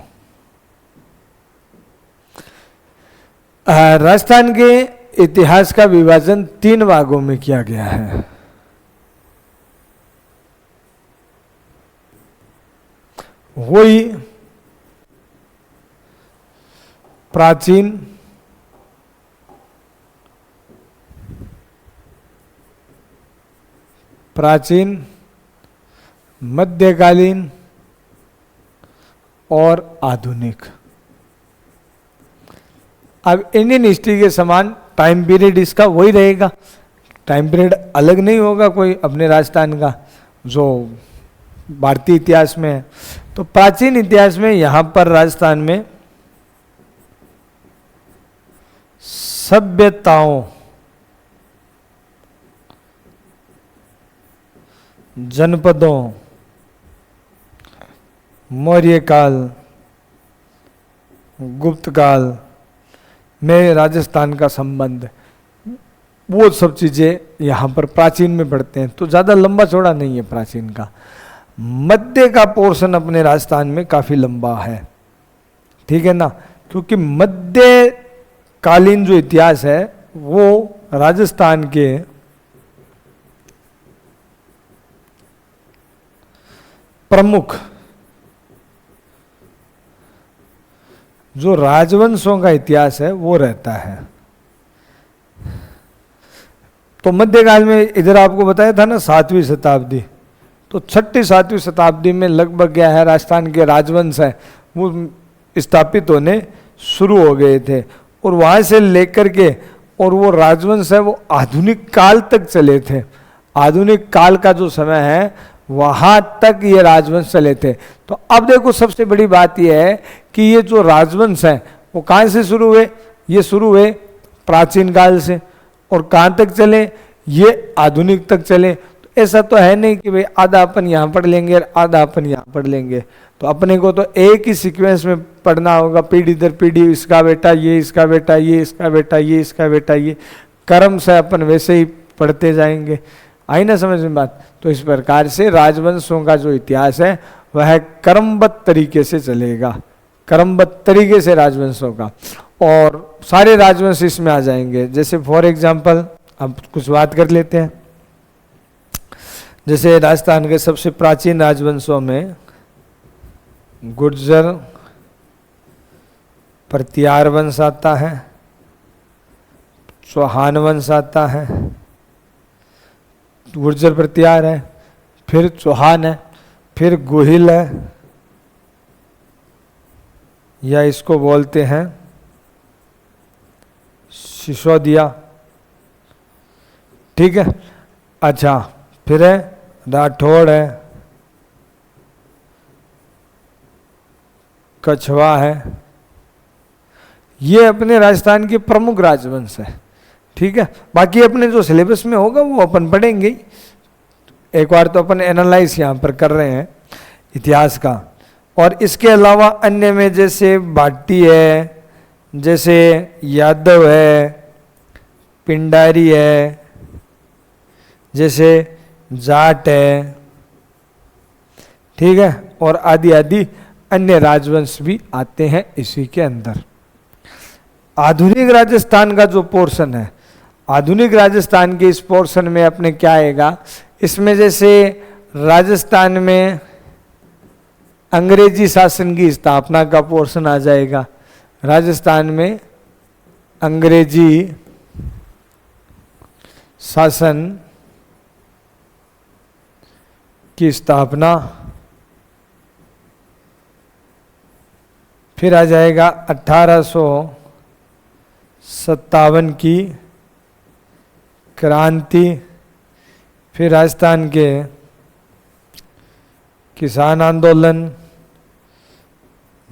राजस्थान के इतिहास का विभाजन 3 भागों में किया गया है। वही प्राचीन, मध्यकालीन और आधुनिक। अब इंडियन हिस्ट्री के समान टाइम पीरियड इसका वही रहेगा, टाइम पीरियड अलग नहीं होगा कोई अपने राजस्थान का जो भारतीय इतिहास में है। तो प्राचीन इतिहास में यहां पर राजस्थान में सभ्यताओं, जनपदों, मौर्य काल, गुप्त काल में राजस्थान का संबंध, वो सब चीजें यहाँ पर प्राचीन में पढ़ते हैं। तो ज़्यादा लंबा चौड़ा नहीं है प्राचीन का। मध्य का पोर्शन अपने राजस्थान में काफ़ी लंबा है, ठीक है ना, क्योंकि मध्यकालीन जो इतिहास है वो राजस्थान के प्रमुख जो राजवंशों का इतिहास है वो रहता है। तो मध्यकाल में इधर आपको बताया था ना 7वीं शताब्दी, तो 6ठी 7वीं शताब्दी में लगभग क्या है, राजस्थान के राजवंश है वो स्थापित होने शुरू हो गए थे। और वहां से लेकर के और वो राजवंश है वो आधुनिक काल तक चले थे। आधुनिक काल का जो समय है वहां तक ये राजवंश चले थे। तो अब देखो सबसे बड़ी बात यह है कि ये जो राजवंश है वो कहां से शुरू हुए, ये शुरू हुए प्राचीन काल से, और कहां तक चले, ये आधुनिक तक चले। तो ऐसा तो है नहीं कि भाई आधा अपन यहाँ पढ़ लेंगे और आधा अपन यहाँ पढ़ लेंगे। तो अपने को तो एक ही सीक्वेंस में पढ़ना होगा, पीढ़ी दर पीढ़ी, इसका बेटा ये, इसका बेटा ये, इसका बेटा ये, इसका बेटा ये, क्रम से अपन वैसे ही पढ़ते जाएंगे। आई ना समझ में बात। तो इस प्रकार से राजवंशों का जो इतिहास है वह क्रमबद्ध तरीके से चलेगा, क्रमबद्ध तरीके से राजवंशों का, और सारे राजवंश इसमें आ जाएंगे। जैसे फॉर एग्जाम्पल अब कुछ बात कर लेते हैं। जैसे राजस्थान के सबसे प्राचीन राजवंशों में गुर्जर प्रतिहार वंश आता है, चौहान वंश आता है, गुर्जर प्रतिहार है, फिर चौहान है, फिर गोहिल है, या इसको बोलते हैं सिसोदिया, ठीक है। अच्छा, फिर है राठौड़ है, कछवा है, ये अपने राजस्थान के प्रमुख राजवंश है, ठीक है। बाकी अपने जो सिलेबस में होगा वो अपन पढ़ेंगे। एक बार तो अपन एनालाइज यहाँ पर कर रहे हैं इतिहास का। और इसके अलावा अन्य में जैसे भाटी है, जैसे यादव है, पिंडारी है, जैसे जाट है, ठीक है, और आदि आदि अन्य राजवंश भी आते हैं इसी के अंदर। आधुनिक राजस्थान का जो पोर्शन है, आधुनिक राजस्थान के इस पोर्शन में अपने क्या आएगा, इसमें जैसे राजस्थान में अंग्रेजी शासन की स्थापना का पोर्शन आ जाएगा। राजस्थान में अंग्रेजी शासन की स्थापना, फिर आ जाएगा 1857 की क्रांति, फिर राजस्थान के किसान आंदोलन,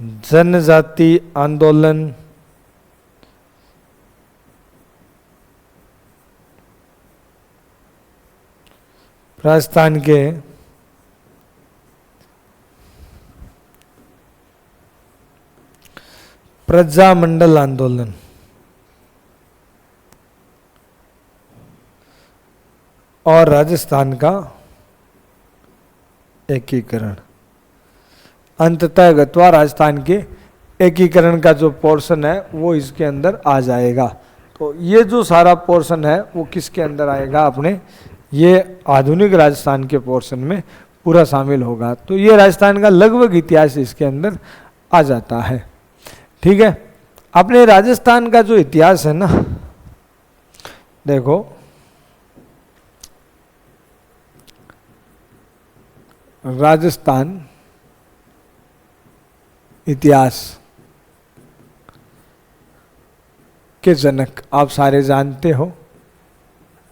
जनजाति आंदोलन, राजस्थान के प्रजामंडल आंदोलन, और राजस्थान का एकीकरण। अंततः गत्वा राजस्थान के एकीकरण का जो पोर्शन है वो इसके अंदर आ जाएगा। तो ये जो सारा पोर्शन है वो किसके अंदर आएगा, अपने ये आधुनिक राजस्थान के पोर्शन में पूरा शामिल होगा। तो ये राजस्थान का लगभग इतिहास इसके अंदर आ जाता है। ठीक है, अपने राजस्थान का जो इतिहास है ना, देखो राजस्थान इतिहास के जनक आप सारे जानते हो।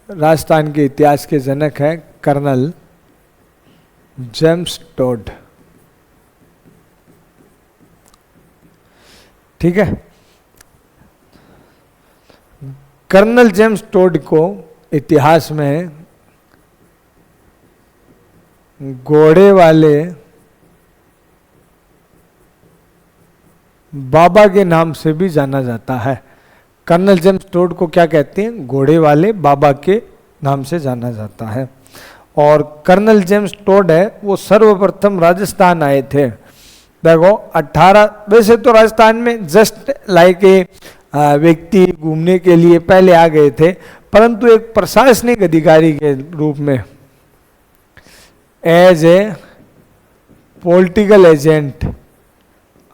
राजस्थान के इतिहास के जनक हैं कर्नल जेम्स टोड। ठीक है, कर्नल जेम्स टोड को इतिहास में घोड़े वाले बाबा के नाम से भी जाना जाता है। कर्नल जेम्स टोड को क्या कहते हैं, घोड़े वाले बाबा के नाम से जाना जाता है। और कर्नल जेम्स टोड है वो सर्वप्रथम राजस्थान आए थे। देखो 18, वैसे तो राजस्थान में जस्ट लाइक ए व्यक्ति घूमने के लिए पहले आ गए थे, परंतु एक प्रशासनिक अधिकारी के रूप में एज ए पॉलिटिकल एजेंट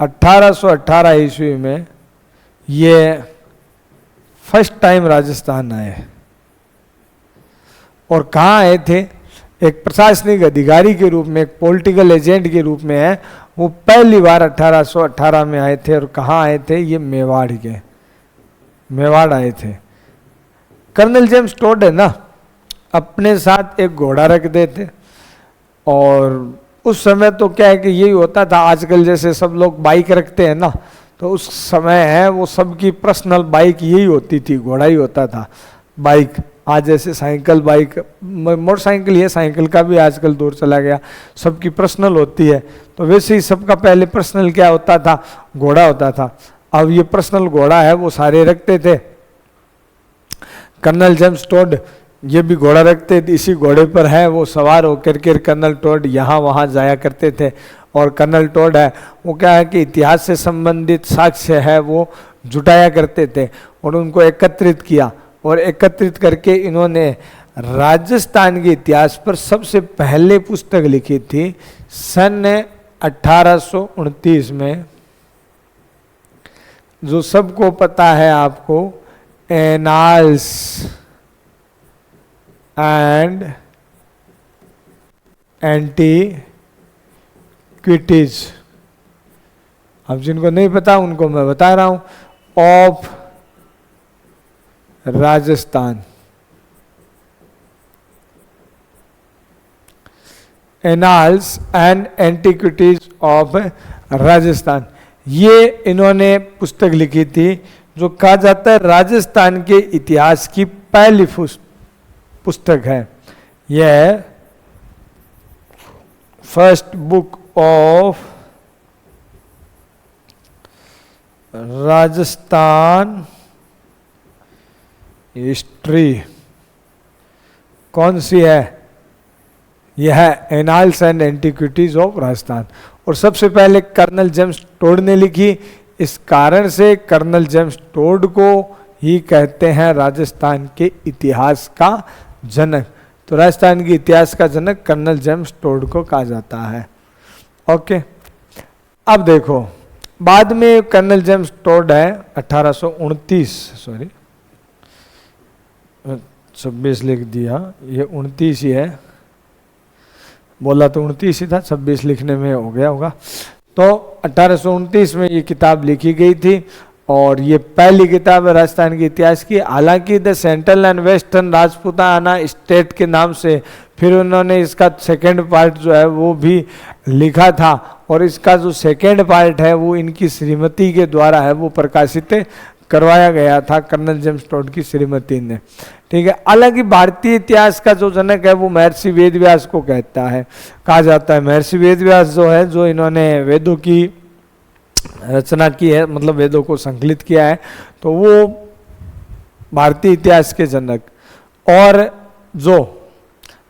1818 ईस्वी में ये फर्स्ट टाइम राजस्थान आए। और कहाँ आए थे, एक प्रशासनिक अधिकारी के रूप में, एक पॉलिटिकल एजेंट के रूप में है वो पहली बार 1818 में आए थे। और कहाँ आए थे, ये मेवाड़ आए थे। कर्नल जेम्स टोड है ना, अपने साथ एक घोड़ा रख देते। और उस समय तो क्या है कि यही होता था, आजकल जैसे सब लोग बाइक रखते हैं ना, तो उस समय है वो सबकी पर्सनल बाइक यही होती थी, घोड़ा ही होता था बाइक। आज जैसे साइकिल, बाइक, मोटरसाइकिल, ये साइकिल का भी आजकल दौर चला गया, सबकी पर्सनल होती है। तो वैसे ही सबका पहले पर्सनल क्या होता था, घोड़ा होता था। अब ये पर्सनल घोड़ा है वो सारे रखते थे। कर्नल जेम्स टोड ये भी घोड़ा रखते थे, इसी घोड़े पर है वो सवार होकर के कर्नल टोड यहाँ वहाँ जाया करते थे। और कर्नल टोड है वो क्या है कि इतिहास से संबंधित साक्ष्य है वो जुटाया करते थे और उनको एकत्रित किया। और एकत्रित करके इन्होंने राजस्थान के इतिहास पर सबसे पहले पुस्तक लिखी थी सन 1829 में, जो सबको पता है आपको, एनाल्स एंड एंटीक्विटीज। अब जिनको नहीं पता उनको मैं बता रहा हूं, of Rajasthan, annals and antiquities of Rajasthan, ये इन्होंने पुस्तक लिखी थी जो कहा जाता है राजस्थान के इतिहास की पहली पुस्तक है। यह first book of Rajasthan history कौन सी है, यह है annals and antiquities of Rajasthan. और सबसे पहले कर्नल जेम्स टोड ने लिखी, इस कारण से कर्नल जेम्स टोड को ही कहते हैं राजस्थान के इतिहास का जनक। तो राजस्थान के इतिहास का जनक कर्नल जेम्स टोड को कहा जाता है। ओके, अब देखो बाद में कर्नल जेम्स टोड है 26 लिख दिया, ये 29 ही है, बोला तो 29 ही था, 26 लिखने में हो गया होगा। तो 1829 में ये किताब लिखी गई थी और ये पहली किताब है राजस्थान के इतिहास की। हालांकि the central and western Rajputana state के नाम से फिर उन्होंने इसका सेकेंड पार्ट जो है वो भी लिखा था और इसका जो सेकेंड पार्ट है वो इनकी श्रीमती के द्वारा है वो प्रकाशित करवाया गया था, कर्नल जेम्स टोड की श्रीमती ने। ठीक है, हालांकि भारतीय इतिहास का जो जनक है वो महर्षि वेदव्यास को कहा जाता है। महर्षि वेदव्यास जो है, जो इन्होंने वेदों की रचना की है, मतलब वेदों को संकलित किया है, तो वो भारतीय इतिहास के जनक। और जो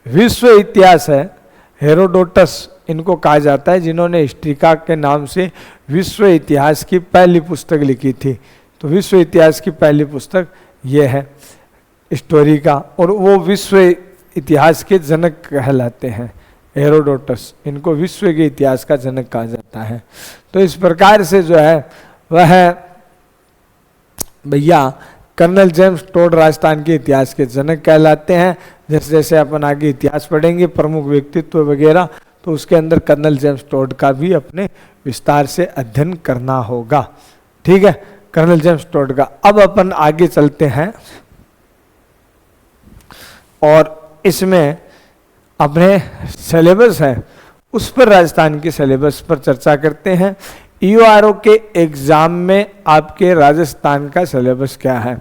विश्व इतिहास है, हेरोडोटस इनको कहा जाता है, जिन्होंने हिस्ट्रिका के नाम से विश्व इतिहास की पहली पुस्तक लिखी थी। तो विश्व इतिहास की पहली पुस्तक ये है स्टोरी का। और वो विश्व इतिहास के जनक कहलाते हैं, हेरोडोटस, इनको विश्व के इतिहास का जनक कहा जाता है। तो इस प्रकार से जो है वह भैया कर्नल जेम्स टोड राजस्थान के इतिहास के जनक कहलाते हैं। जैसे जैसे अपन आगे इतिहास पढ़ेंगे प्रमुख व्यक्तित्व वगैरह, तो उसके अंदर कर्नल जेम्स टोड का भी अपने विस्तार से अध्ययन करना होगा। ठीक है, कर्नल जेम्स टोड का। अब अपन आगे चलते हैं और इसमें अपने सिलेबस है उस पर, राजस्थान के सिलेबस पर चर्चा करते हैं। ईओआरओ के एग्जाम में आपके राजस्थान का सिलेबस क्या है।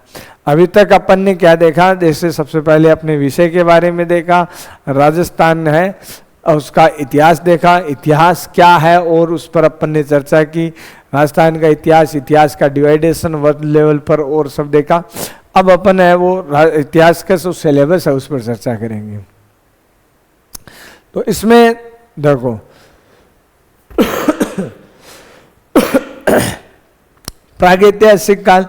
अभी तक अपन ने क्या देखा, जैसे सबसे पहले अपने विषय के बारे में देखा, राजस्थान है उसका इतिहास देखा, इतिहास क्या है और उस पर अपन ने चर्चा की। राजस्थान का इतिहास, इतिहास का डिवाइडेशन वर्ल्ड लेवल पर और सब देखा। अब अपन है वो इतिहास का जो सिलेबस है उस पर चर्चा करेंगे। तो इसमें देखो प्रागैतिहासिक काल,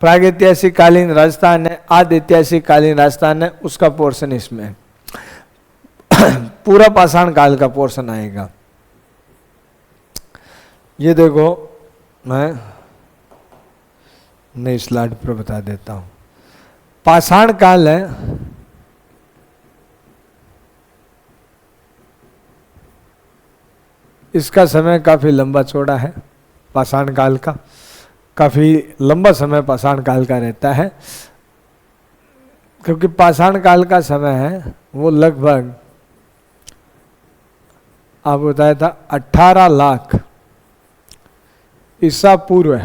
प्रागैतिहासिक कालीन राजस्थान है, आदि ऐतिहासिक कालीन राजस्थान है, उसका पोर्शन इसमें है। पूरा पाषाण काल का पोर्शन आएगा। ये देखो मैं नई स्लाइड पर बता देता हूं। पाषाण काल है इसका समय काफी लंबा चौड़ा है। पाषाण काल का काफी लंबा समय पाषाण काल का रहता है, क्योंकि पाषाण काल का समय है वो लगभग आप बताया था 18 लाख ईसा पूर्व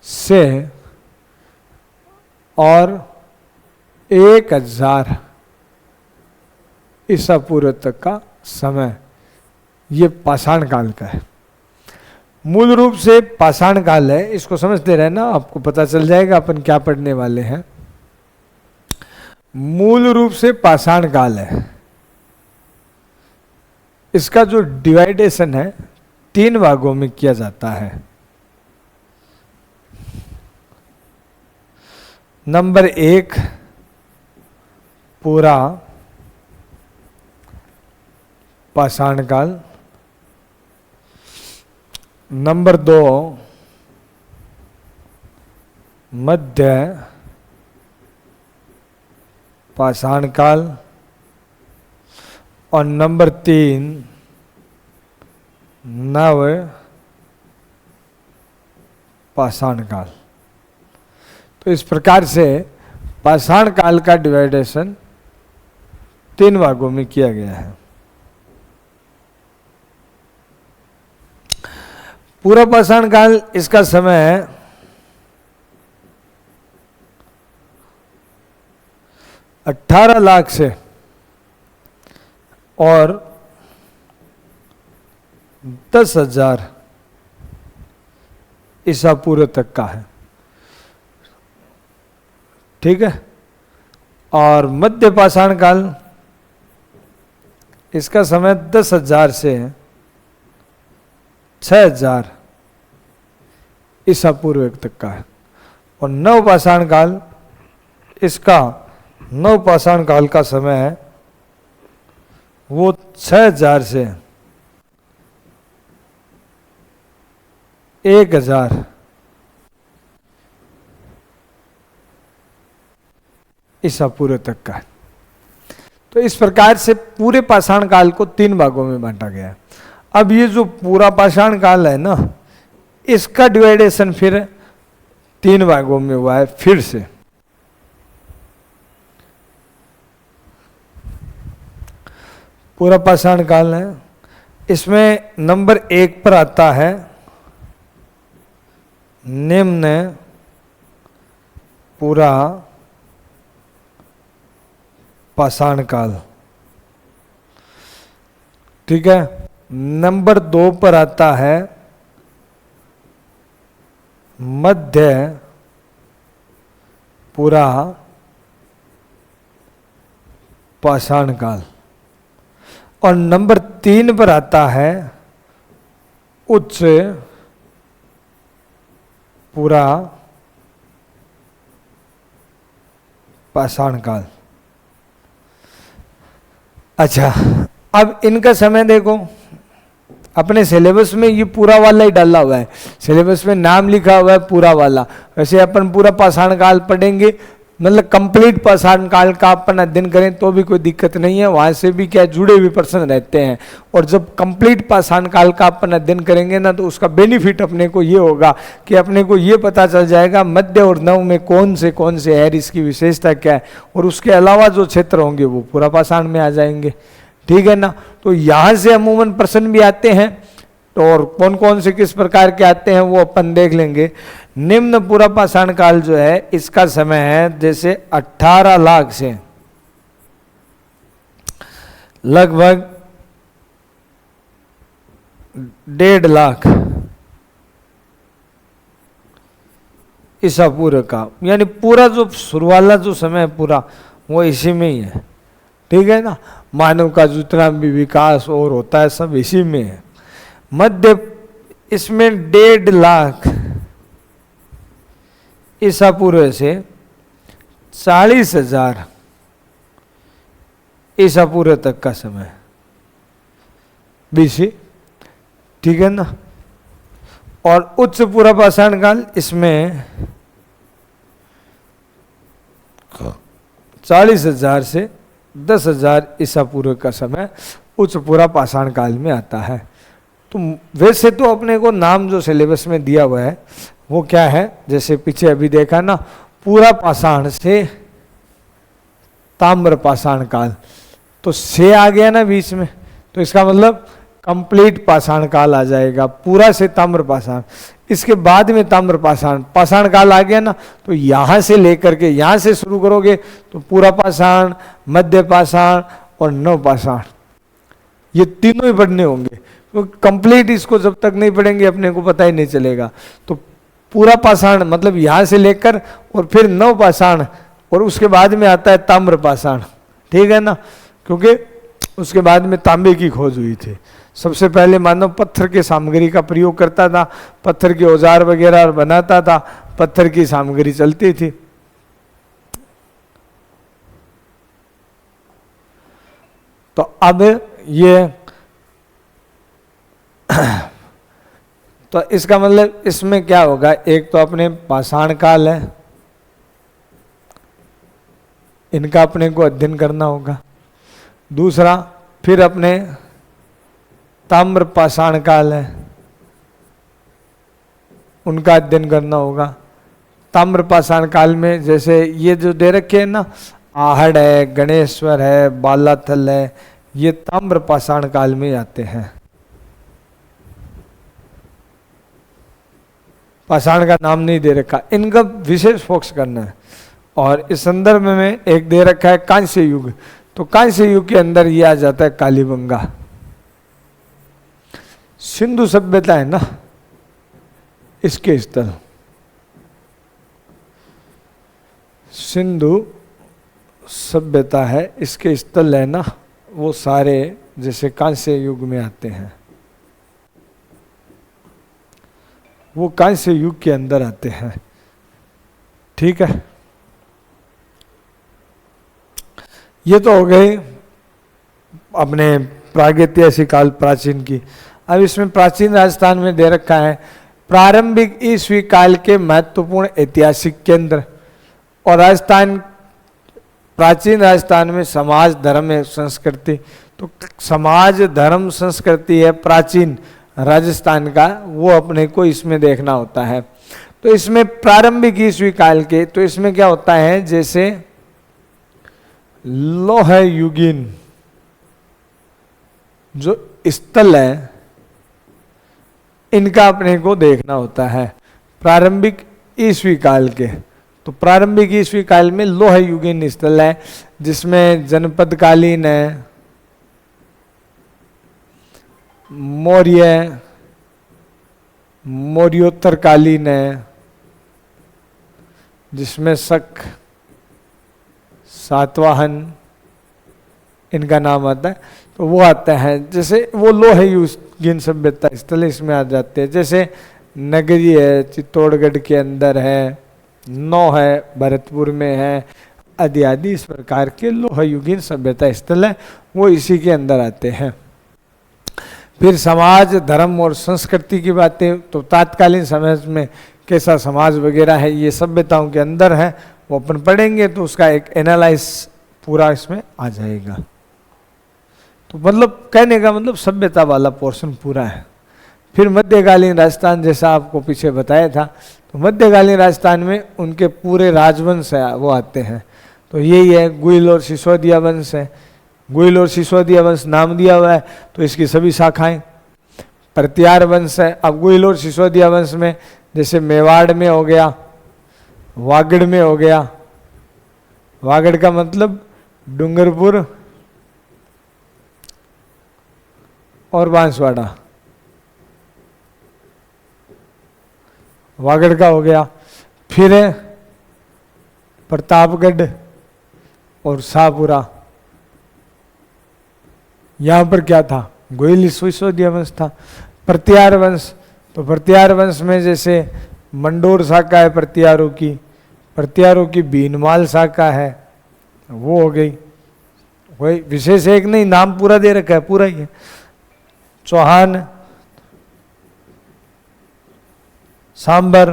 से और 1000 ईसा पूर्व तक का समय ये पाषाण काल का है। मूल रूप से पाषाण काल है, इसको समझते रहे ना, आपको पता चल जाएगा अपन क्या पढ़ने वाले हैं। मूल रूप से पाषाण काल है। इसका जो डिवाइडेशन है 3 भागों में किया जाता है। नंबर 1 पूरा पाषाण काल, नंबर 2 मध्य पाषाण काल और नंबर 3 नव पाषाण काल। तो इस प्रकार से पाषाण काल का डिवाइडेशन 3 भागों में किया गया है। पूरा पाषाण काल इसका समय है 18 लाख से और 10,000 ईसा पूर्व तक का है। ठीक है, और मध्य पाषाण काल इसका समय 10,000 से 6,000 ईसा पूर्व तक का है। और नव पाषाण काल इसका, नव पाषाण काल का समय है वो 6,000 से 1,000 ईसा पूर्व तक का है। तो इस प्रकार से पूरे पाषाण काल को 3 भागों में बांटा गया है। अब ये जो पूरा पाषाण काल है ना, इसका डिवाइडेशन फिर 3 भागों में हुआ है फिर से। पूरा पाषाण काल है, इसमें नंबर 1 पर आता है निम्न पूरा पाषाण काल। ठीक है, नंबर 2 पर आता है मध्य पूरा पाषाण काल और नंबर 3 पर आता है उच्च पूरा पाषाण काल। अच्छा, अब इनका समय देखो, अपने सिलेबस में ये पूरा वाला ही डाला हुआ है, सिलेबस में नाम लिखा हुआ है पूरा वाला। वैसे अपन पूरा पाषाण काल पढ़ेंगे, मतलब कंप्लीट पाषाण काल का अपन अध्ययन करें तो भी कोई दिक्कत नहीं है, वहां से भी क्या जुड़े हुए पर्सन रहते हैं। और जब कंप्लीट पाषाण काल का अपन अध्ययन करेंगे ना, तो उसका बेनिफिट अपने को ये होगा कि अपने को ये पता चल जाएगा मध्य और नव में कौन से है, इसकी विशेषता क्या है, और उसके अलावा जो क्षेत्र होंगे वो पूरा पाषाण में आ जाएंगे। ठीक है ना। तो यहाँ से अमूमन प्रश्न भी आते हैं, तो और कौन कौन से किस प्रकार के आते हैं वो अपन देख लेंगे। निम्न पूरा पाषाण काल जो है, इसका समय है जैसे 18 लाख से लगभग 1.5 लाख ईसा पूर्व का, यानी पूरा जो शुरू वाला जो समय है पूरा वो इसी में ही है। ठीक है ना। मानव का जितना भी विकास और होता है सब इसी में है। मध्य इसमें 1.5 लाख ईसा पूर्व से 40,000 ईसा पूर्व तक का समय बीसी। ठीक है ना। और उच्च पूरा पाषाण काल इसमें 40,000 से 10,000 ईसा पूर्व का समय उच्च पूरा पाषाण काल में आता है। तो वैसे तो अपने को नाम जो सिलेबस में दिया हुआ है वो क्या है, जैसे पीछे अभी देखा ना, पूरा पाषाण से ताम्र पाषाण काल, तो से आ गया ना बीच में, तो इसका मतलब कंप्लीट पाषाण काल आ जाएगा, पूरा से ताम्र पाषाण। इसके बाद में ताम्र पाषाण काल आ गया ना, तो यहाँ से लेकर के यहाँ से शुरू करोगे तो पूरा पाषाण, मध्य पाषाण और नव पाषाण, ये तीनों ही पढ़ने होंगे। तो कंप्लीट इसको जब तक नहीं पढ़ेंगे अपने को पता ही नहीं चलेगा। तो पूरा पाषाण मतलब यहाँ से लेकर और फिर नव पाषाण, और उसके बाद में आता है ताम्र पाषाण। ठीक है ना। क्योंकि उसके बाद में तांबे की खोज हुई थी। सबसे पहले मानव पत्थर के सामग्री का प्रयोग करता था, पत्थर के औजार वगैरह बनाता था, पत्थर की सामग्री चलती थी। तो अब ये तो इसका मतलब इसमें क्या होगा, एक तो अपने पाषाण काल है, इनका अपने को अध्ययन करना होगा। दूसरा फिर अपने ताम्र पाषाण काल है, उनका अध्ययन करना होगा। ताम्र पाषाण काल में जैसे ये जो दे रखे हैं ना, आहड़ है, गणेश्वर है, बालाथल है, ये ताम्र पाषाण काल में आते हैं। पाषाण का नाम नहीं दे रखा, इनका विशेष फोकस करना है। और इस संदर्भ में एक दे रखा है कांस्य युग, तो कांस्य युग के अंदर ये आ जाता है कालीबंगा। सिंधु सभ्यता है ना, इसके स्थल सिंधु सभ्यता है, इसके स्थल है ना, वो सारे जैसे कांस्य युग में आते हैं, वो कांस्य युग के अंदर आते हैं। ठीक है। ये तो हो गए अपने प्रागैतिहासिक काल प्राचीन की। अब इसमें प्राचीन राजस्थान में दे रखा है प्रारंभिक ईस्वी काल के महत्वपूर्ण ऐतिहासिक केंद्र। और राजस्थान, प्राचीन राजस्थान में समाज, धर्म है, संस्कृति, तो समाज, धर्म, संस्कृति है प्राचीन राजस्थान का, वो अपने को इसमें देखना होता है। तो इसमें प्रारंभिक ईस्वी काल के, तो इसमें क्या होता है, जैसे लौह युगीन जो स्थल है, इनका अपने को देखना होता है प्रारंभिक ईस्वी काल के। तो प्रारंभिक ईस्वी काल में लौह युगीन स्थल है, जिसमें जनपद कालीन है, मौर्य, मौर्योत्तर कालीन है, जिसमें शक, सातवाहन, इनका नाम आता है। तो वो आता है, जैसे वो लोह युगीन सभ्यता स्थल इसमें आ जाते हैं। जैसे नगरी है, चित्तौड़गढ़ के अंदर है, नौ है, भरतपुर में है, आदि आदि इस प्रकार के लोहयुगीन सभ्यता स्थल है, वो इसी के अंदर आते हैं। फिर समाज, धर्म और संस्कृति की बातें, तो तात्कालीन समय में कैसा समाज वगैरह है ये सभ्यताओं के अंदर है, वो अपन पढ़ेंगे तो उसका एक एनालाइज पूरा इसमें आ जाएगा। तो मतलब कहने का मतलब सभ्यता वाला पोर्शन पूरा है। फिर मध्यकालीन राजस्थान, जैसा आपको पीछे बताया था, तो मध्यकालीन राजस्थान में उनके पूरे राजवंश है वो आते हैं। तो यही है, गुइल और सिसोदिया वंश है। गुइल और सिसोदिया वंश नाम दिया हुआ है, तो इसकी सभी शाखाएं। प्रत्यार वंश है। अब गुइल और सिसोदिया वंश में जैसे मेवाड़ में हो गया, वागड़ में हो गया, वागड़ का मतलब डूंगरपुर और बांसवाड़ा, वागड़ का हो गया। फिर है प्रतापगढ़ और शाहपुरा, यहां पर क्या था, गोइल सिसोदिया वंश था। प्रत्यार वंश, तो प्रत्यार वंश में जैसे मंडोर शाखा है प्रत्यारों की बीनमाल शाखा है, वो हो गई। वही विशेष एक नहीं, नाम पूरा दे रखा है, पूरा ही है। चौहान, सांबर,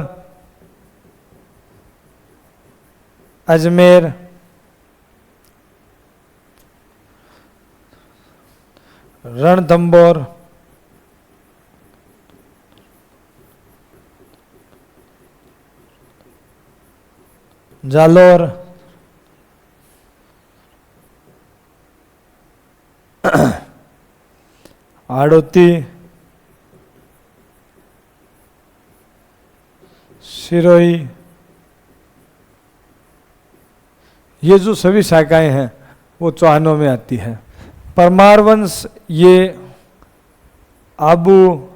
अजमेर, रणथंभौर, जालोर, हाड़ौती, सिरोही, ये जो सभी शाखाएं हैं वो चौहानों में आती है। परमार वंश, ये आबू,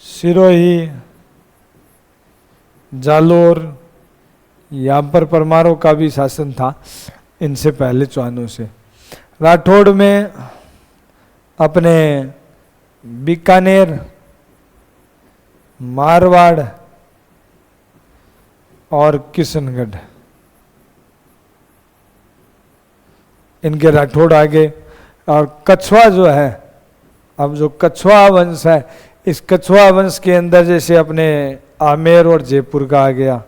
सिरोही, जालोर, यहाँ पर परमारों का भी शासन था इनसे पहले चौहानों से। राठौड़ में अपने बीकानेर, मारवाड़ और किशनगढ़, इनके राठौड़ आगे। और कछवा जो है, अब जो कछवा वंश है, इस कछवा वंश के अंदर जैसे अपने आमेर और जयपुर का आ गया।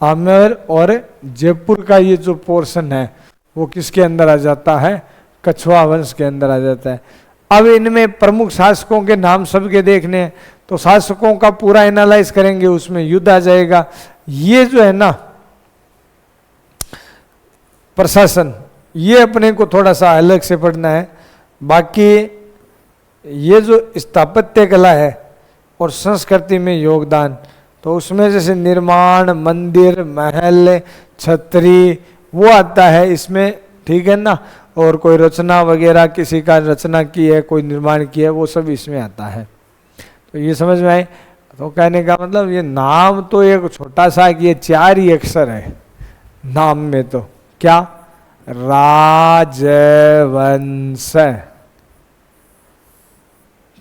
आमेर और जयपुर का ये जो पोर्शन है वो किसके अंदर आ जाता है, कछवा वंश के अंदर आ जाता है। अब इनमें प्रमुख शासकों के नाम सबके देखने हैं, तो शासकों का पूरा एनालाइज करेंगे, उसमें युद्ध आ जाएगा। ये जो है ना प्रशासन, ये अपने को थोड़ा सा अलग से पढ़ना है। बाकी ये जो स्थापत्य कला है और संस्कृति में योगदान, तो उसमें जैसे निर्माण, मंदिर, महल, छतरी वो आता है इसमें, ठीक है ना। और कोई रचना वगैरह किसी का रचना की है, कोई निर्माण किया है, वो सब इसमें आता है। तो ये समझ में आए। तो कहने का मतलब ये नाम तो एक छोटा सा कि ये 4 ही अक्षर है नाम में, तो क्या, राजवंश,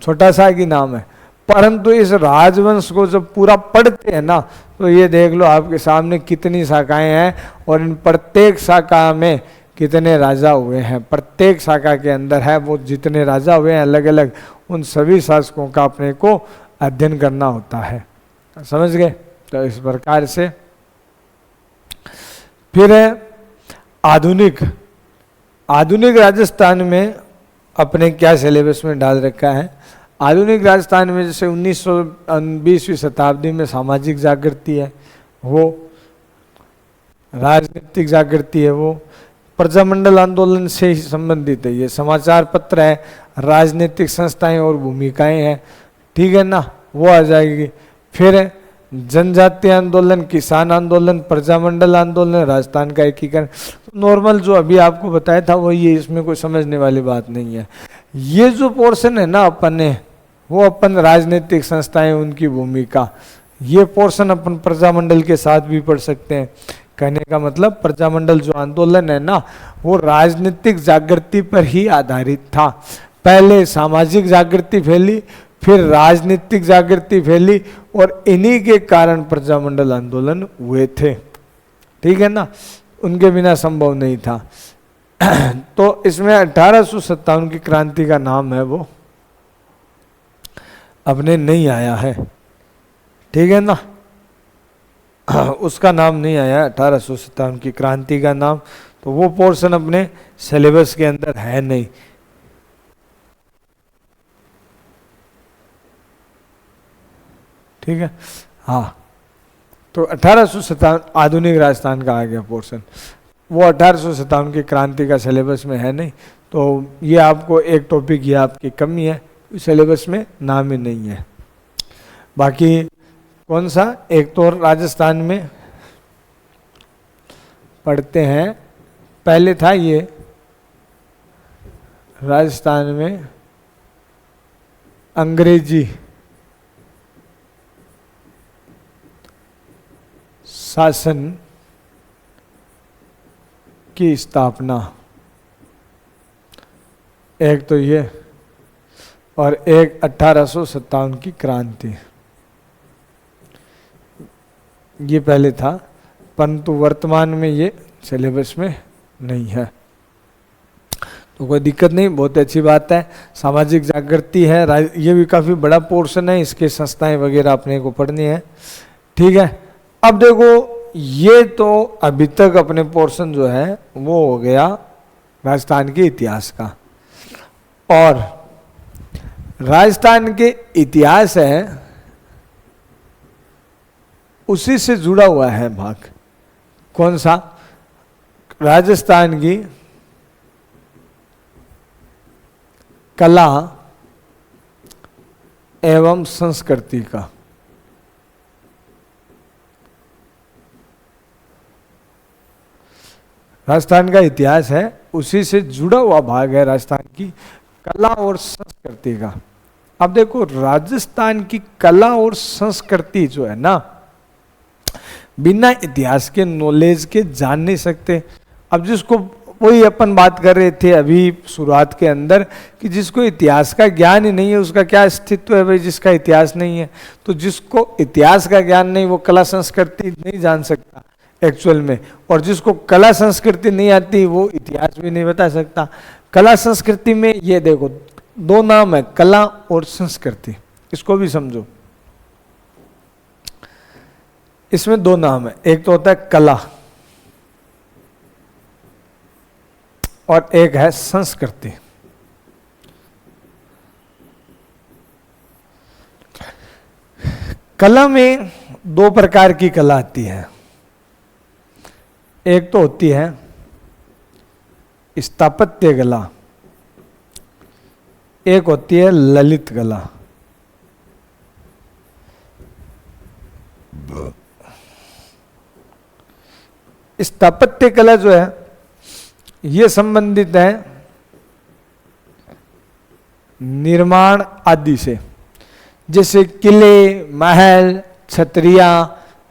छोटा सा की नाम है। परंतु इस राजवंश को जब पूरा पढ़ते हैं ना, तो ये देख लो आपके सामने कितनी शाखाएं हैं और इन प्रत्येक शाखा में कितने राजा हुए हैं। प्रत्येक शाखा के अंदर है वो जितने राजा हुए हैं अलग अलग, उन सभी शासकों का अपने को अध्ययन करना होता है। समझ गए। तो इस प्रकार से फिर आधुनिक राजस्थान में अपने क्या सिलेबस में डाल रखा है। आधुनिक राजस्थान में जैसे 1920वीं शताब्दी में सामाजिक जागृति है, वो राजनीतिक जागृति है, वो प्रजामंडल आंदोलन से ही संबंधित है। ये समाचार पत्र है, राजनीतिक संस्थाएं और भूमिकाएं हैं, ठीक है ना, वो आ जाएगी। फिर जनजातीय आंदोलन, किसान आंदोलन, प्रजामंडल आंदोलन, राजस्थान का एकीकरण, नॉर्मल जो अभी आपको बताया था वही है, इसमें कोई समझने वाली बात नहीं है। ये जो पोर्शन है ना अपन ने, वो अपन राजनीतिक संस्थाएं, उनकी भूमिका, ये पोर्शन अपन प्रजामंडल के साथ भी पढ़ सकते हैं। कहने का मतलब प्रजामंडल जो आंदोलन है ना, वो राजनीतिक जागृति पर ही आधारित था। पहले सामाजिक जागृति फैली, फिर राजनीतिक जागृति फैली और इन्हीं के कारण प्रजामंडल आंदोलन हुए थे। ठीक है ना, उनके बिना संभव नहीं था। तो इसमें 1857 की क्रांति का नाम है वो अपने नहीं आया है। ठीक है ना, उसका नाम नहीं आया 1857 की क्रांति का नाम, तो वो पोर्शन अपने सिलेबस के अंदर है नहीं। ठीक है, हाँ, तो 1857 आधुनिक राजस्थान का आ गया पोर्शन, वो 1857 की क्रांति का सिलेबस में है नहीं। तो ये आपको एक टॉपिक, ये आपकी कमी है, सिलेबस में नाम ही नहीं है। बाकी कौन सा, एक तो राजस्थान में पढ़ते हैं, पहले था ये राजस्थान में अंग्रेजी शासन की स्थापना, एक तो ये, और एक 1857 की क्रांति, ये पहले था, परंतु वर्तमान में ये सिलेबस में नहीं है। तो कोई दिक्कत नहीं, बहुत अच्छी बात है। सामाजिक जागृति है, ये भी काफ़ी बड़ा पोर्शन है, इसके संस्थाएं वगैरह अपने को पढ़नी है। ठीक है, अब देखो, ये तो अभी तक अपने पोर्शन जो है वो हो गया राजस्थान के इतिहास का, और राजस्थान के इतिहास है उसी से जुड़ा हुआ है भाग, कौन सा, राजस्थान की कला एवं संस्कृति का। राजस्थान का इतिहास है उसी से जुड़ा हुआ भाग है राजस्थान की कला और संस्कृति का। अब देखो, राजस्थान की कला और संस्कृति जो है ना, बिना इतिहास के नॉलेज के जान नहीं सकते। अब जिसको, वही अपन बात कर रहे थे अभी शुरुआत के अंदर, कि जिसको इतिहास का ज्ञान ही नहीं है उसका क्या अस्तित्व है भाई, जिसका इतिहास नहीं है। तो जिसको इतिहास का ज्ञान नहीं, वो कला संस्कृति नहीं जान सकता एक्चुअल में, और जिसको कला संस्कृति नहीं आती वो इतिहास भी नहीं बता सकता। कला संस्कृति में ये देखो, दो नाम है, कला और संस्कृति, इसको भी समझो। इसमें दो नाम है, एक तो होता है कला और एक है संस्कृति। कला में दो प्रकार की कला आती है, एक तो होती है स्थापत्य कला, एक होती है ललित कला। स्थापत्य कला जो है ये संबंधित है निर्माण आदि से, जैसे किले, महल, छतरियां,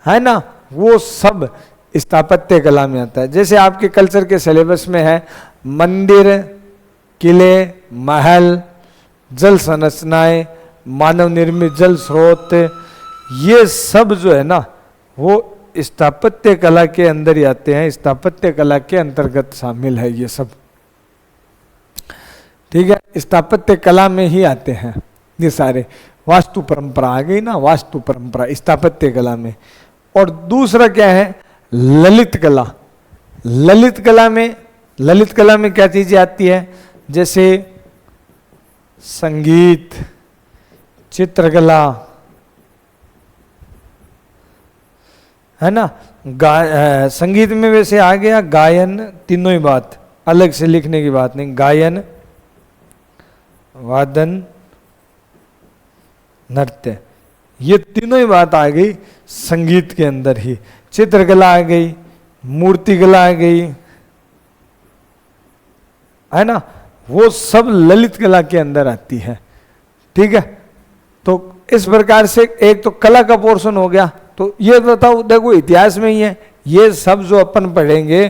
है ना, वो सब स्थापत्य कला में आता है। जैसे आपके कल्चर के सिलेबस में है मंदिर, किले, महल, जल संरचनाएं, मानव निर्मित जल स्रोत, ये सब जो है ना वो स्थापत्य कला के अंदर ही आते हैं, स्थापत्य कला के अंतर्गत शामिल है ये सब। ठीक है, स्थापत्य कला में ही आते हैं ये सारे। वास्तु परंपरा आ गई ना, वास्तु परंपरा स्थापत्य कला में। और दूसरा क्या है, ललित कला। ललित कला में क्या चीजें आती है, जैसे संगीत, चित्रकला, है ना, संगीत में वैसे आ गया गायन, तीनों ही बात, अलग से लिखने की बात नहीं, गायन, वादन, नृत्य, ये तीनों ही बात आ गई संगीत के अंदर ही। चित्रकला आ गई, मूर्तिकला आ गई, है ना, वो सब ललित कला के अंदर आती है। ठीक है, तो इस प्रकार से एक तो कला का पोर्शन हो गया। तो ये बताओ, देखो इतिहास में ही है ये सब जो अपन पढ़ेंगे,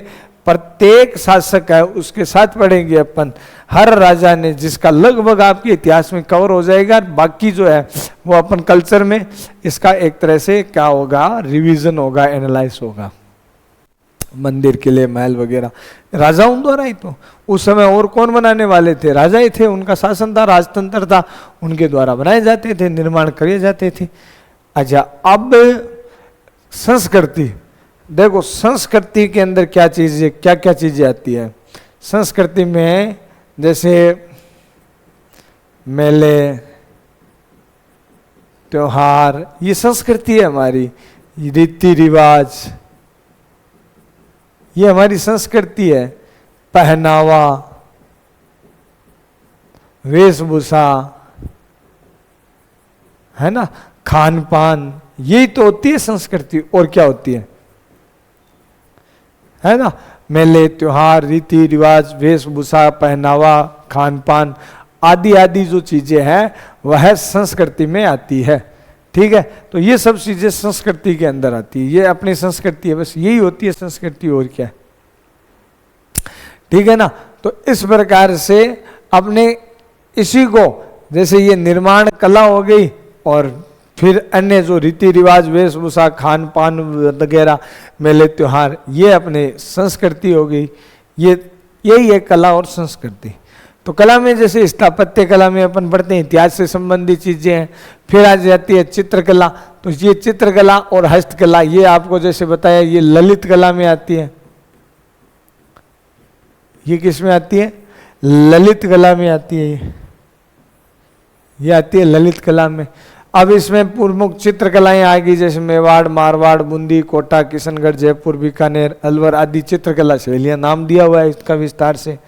प्रत्येक शासक है उसके साथ पढ़ेंगे अपन, हर राजा ने, जिसका लगभग आपके इतिहास में कवर हो जाएगा। बाकी जो है वो अपन कल्चर में इसका एक तरह से क्या होगा, रिवीजन होगा, एनालाइज होगा। मंदिर, किले, महल वगैरह राजाओं द्वारा ही तो, उस समय और कौन बनाने वाले थे, राजा ही थे, उनका शासन था, राजतंत्र था, उनके द्वारा बनाए जाते थे, निर्माण करे जाते थे। अच्छा, अब संस्कृति देखो, संस्कृति के अंदर क्या चीजें, क्या क्या चीजें आती है संस्कृति में, जैसे मेले, त्योहार, ये संस्कृति है हमारी, रीति रिवाज, ये हमारी संस्कृति है। पहनावा, वेशभूषा, है ना, खान पान, यही तो होती है संस्कृति। और क्या होती है ना, मेले, त्योहार, रीति रिवाज, वेशभूषा, पहनावा, खान पान आदि आदि जो चीजें हैं वह संस्कृति में आती है। ठीक है, तो ये सब चीजें संस्कृति के अंदर आती है, ये अपनी संस्कृति है, बस यही होती है संस्कृति, और क्या। ठीक है ना, तो इस प्रकार से अपने इसी को, जैसे ये निर्माण कला हो गई, और फिर अन्य जो रीति रिवाज, वेशभूषा, खान पान वगैरह, मेले त्योहार, ये अपने संस्कृति हो गई। यही है कला और संस्कृति। तो कला में जैसे स्थापत्य कला में अपन पढ़ते हैं इतिहास से संबंधित चीजें हैं। फिर आ जाती है चित्रकला, तो ये चित्रकला और हस्तकला, ये आपको जैसे बताया ये ललित कला में आती है। ये किस में आती है, ललित कला में आती है, ये आती है ललित कला में। अब इसमें प्रमुख चित्रकलाएं आ गई, जैसे मेवाड़, मारवाड़, बूंदी, कोटा, किशनगढ़, जयपुर, बीकानेर, अलवर आदि चित्रकला शैलियां, नाम दिया हुआ है इसका विस्तार से।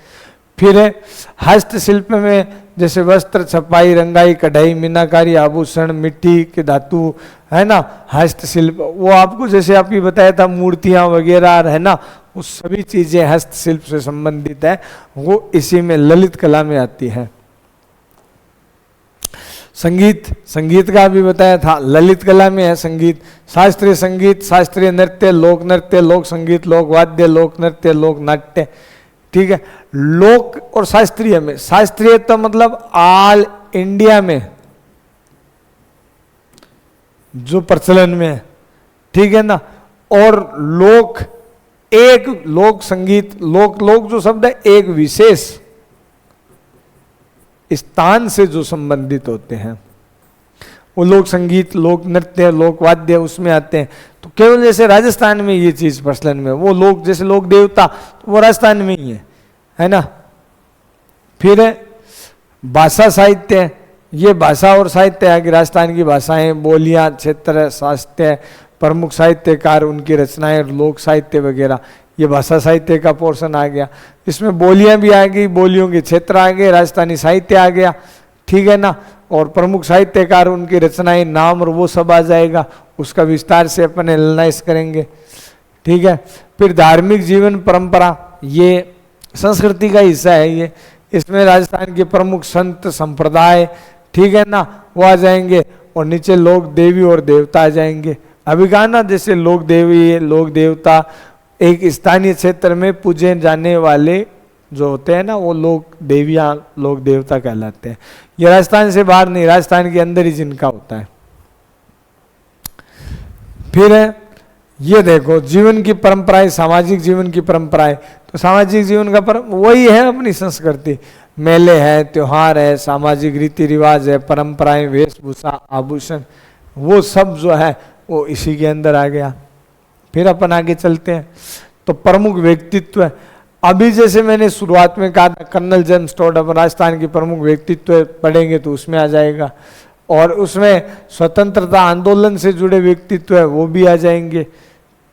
फिर है हस्तशिल्प में, जैसे वस्त्र, छपाई, रंगाई, कढ़ाई, मीनाकारी, आभूषण, मिट्टी के धातु, है ना, हस्तशिल्प, वो आपको जैसे आप ही बताया था, मूर्तियां वगैरह, है ना, वो सभी चीजें हस्तशिल्प से संबंधित है, वो इसी में ललित कला में आती है। संगीत, संगीत का भी बताया था, ललित कला में है संगीत। शास्त्रीय संगीत, शास्त्रीय नृत्य, लोक नृत्य, लोक संगीत, लोक वाद्य, लोक नृत्य, लोक नाट्य। ठीक है, लोक और शास्त्रीय में, शास्त्रीय तो मतलब ऑल इंडिया में जो प्रचलन में है, ठीक है ना, और लोक, एक लोक संगीत, लोक, लोक जो शब्द है एक विशेष स्थान से जो संबंधित होते हैं, वो लोक संगीत, लोक नृत्य, लोक वाद्य उसमें आते हैं। तो केवल जैसे राजस्थान में ये चीज प्रचलन में, वो लोग जैसे लोक देवता, तो वो राजस्थान में ही है ना। फिर भाषा साहित्य, ये भाषा और साहित्य है कि राजस्थान की भाषाएं, बोलियां, क्षेत्र, साहित्य, प्रमुख साहित्यकार, उनकी रचनाएं, लोक साहित्य वगैरह, ये भाषा साहित्य का पोर्शन आ गया। इसमें बोलियां भी आ गई, बोलियों के क्षेत्र आ गए, राजस्थानी साहित्य आ गया, ठीक है ना, और प्रमुख साहित्यकार, उनकी रचनाएं, नाम और वो सब आ जाएगा, उसका विस्तार से अपन एनालाइज करेंगे। ठीक है, फिर धार्मिक जीवन परंपरा, ये संस्कृति का हिस्सा है ये, इसमें राजस्थान के प्रमुख संत संप्रदाय, ठीक है ना, वो आ जाएंगे, और नीचे लोक देवी और देवता आ जाएंगे। अभी कहा ना, जैसे लोक देवी, लोक देवता एक स्थानीय क्षेत्र में पूजे जाने वाले जो होते हैं ना, वो लोक देवियां, लोक देवता कहलाते हैं। ये राजस्थान से बाहर नहीं, राजस्थान के अंदर ही जिनका होता है। फिर ये देखो जीवन की परंपराएं, सामाजिक जीवन की परंपराएं, तो सामाजिक जीवन का वही है अपनी संस्कृति, मेले है, त्योहार है, सामाजिक रीति रिवाज है, परंपराएं, वेशभूषा, आभूषण, वो सब जो है वो इसी के अंदर आ गया। फिर अपन आगे चलते हैं, तो प्रमुख व्यक्तित्व, अभी जैसे मैंने शुरुआत में कहा था कर्नल जेम्स टोड, अपन राजस्थान के प्रमुख व्यक्तित्व पढ़ेंगे तो उसमें आ जाएगा, और उसमें स्वतंत्रता आंदोलन से जुड़े व्यक्तित्व है वो भी आ जाएंगे,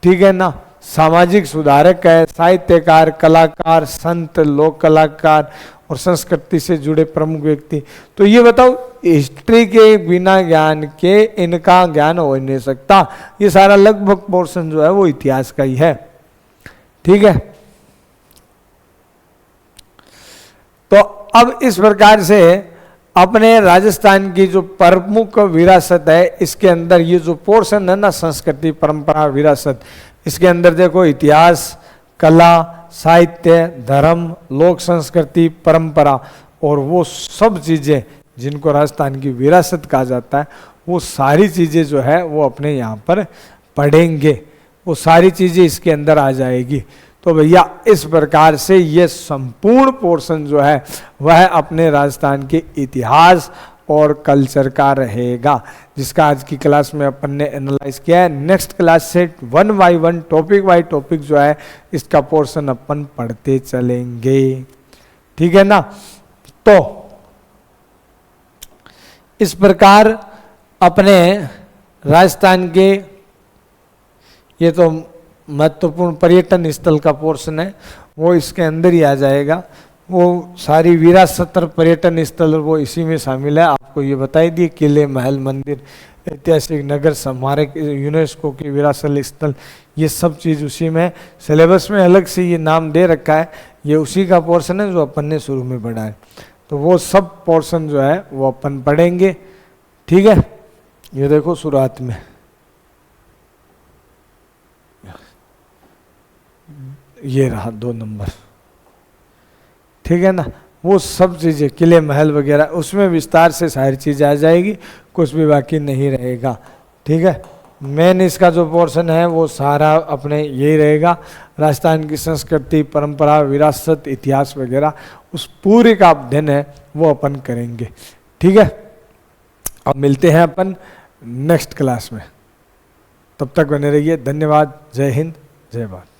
ठीक है ना। सामाजिक सुधारक है, साहित्यकार, कलाकार, संत, लोक कलाकार और संस्कृति से जुड़े प्रमुख व्यक्ति। तो ये बताओ, हिस्ट्री के बिना ज्ञान के इनका ज्ञान हो नहीं सकता। ये सारा लगभग पोर्शन जो है वो इतिहास का ही है, ठीक है। तो अब इस प्रकार से अपने राजस्थान की जो प्रमुख विरासत है, इसके अंदर ये जो पोर्शन है ना, संस्कृति, परंपरा, विरासत, इसके अंदर देखो इतिहास, कला, साहित्य, धर्म, लोक संस्कृति, परंपरा और वो सब चीज़ें जिनको राजस्थान की विरासत कहा जाता है, वो सारी चीज़ें जो है वो अपने यहाँ पर पढ़ेंगे, वो सारी चीज़ें इसके अंदर आ जाएगी। तो भैया इस प्रकार से ये संपूर्ण पोर्शन जो है वह अपने राजस्थान के इतिहास और कल्चर का रहेगा, जिसका आज की क्लास में अपन ने एनालाइज किया है। नेक्स्ट क्लास से 1 बाय 1 टॉपिक बाय टॉपिक जो है इसका पोर्शन अपन पढ़ते चलेंगे, ठीक है ना। तो इस प्रकार अपने राजस्थान के ये तो महत्वपूर्ण पर्यटन स्थल का पोर्शन है, वो इसके अंदर ही आ जाएगा। वो सारी विरासत और पर्यटन स्थल वो इसी में शामिल है। आपको ये बताई दिए, किले, महल, मंदिर, ऐतिहासिक नगर, स्मारक, यूनेस्को की विरासत स्थल, ये सब चीज़ उसी में। सिलेबस में अलग से ये नाम दे रखा है, ये उसी का पोर्शन है जो अपन ने शुरू में पढ़ा है। तो वो सब पोर्शन जो है वो अपन पढ़ेंगे, ठीक है। ये देखो शुरुआत में ये रहा 2 नंबर, ठीक है ना। वो सब चीज़ें, किले, महल वगैरह, उसमें विस्तार से सारी चीज़ आ जाएगी, कुछ भी बाकी नहीं रहेगा, ठीक है। मेन इसका जो पोर्शन है वो सारा अपने यही रहेगा, राजस्थान की संस्कृति, परंपरा, विरासत, इतिहास वगैरह, उस पूरे का अध्ययन है वो अपन करेंगे, ठीक है। अब मिलते हैं अपन नेक्स्ट क्लास में, तब तक बने रहिए। धन्यवाद। जय हिंद, जय भारत।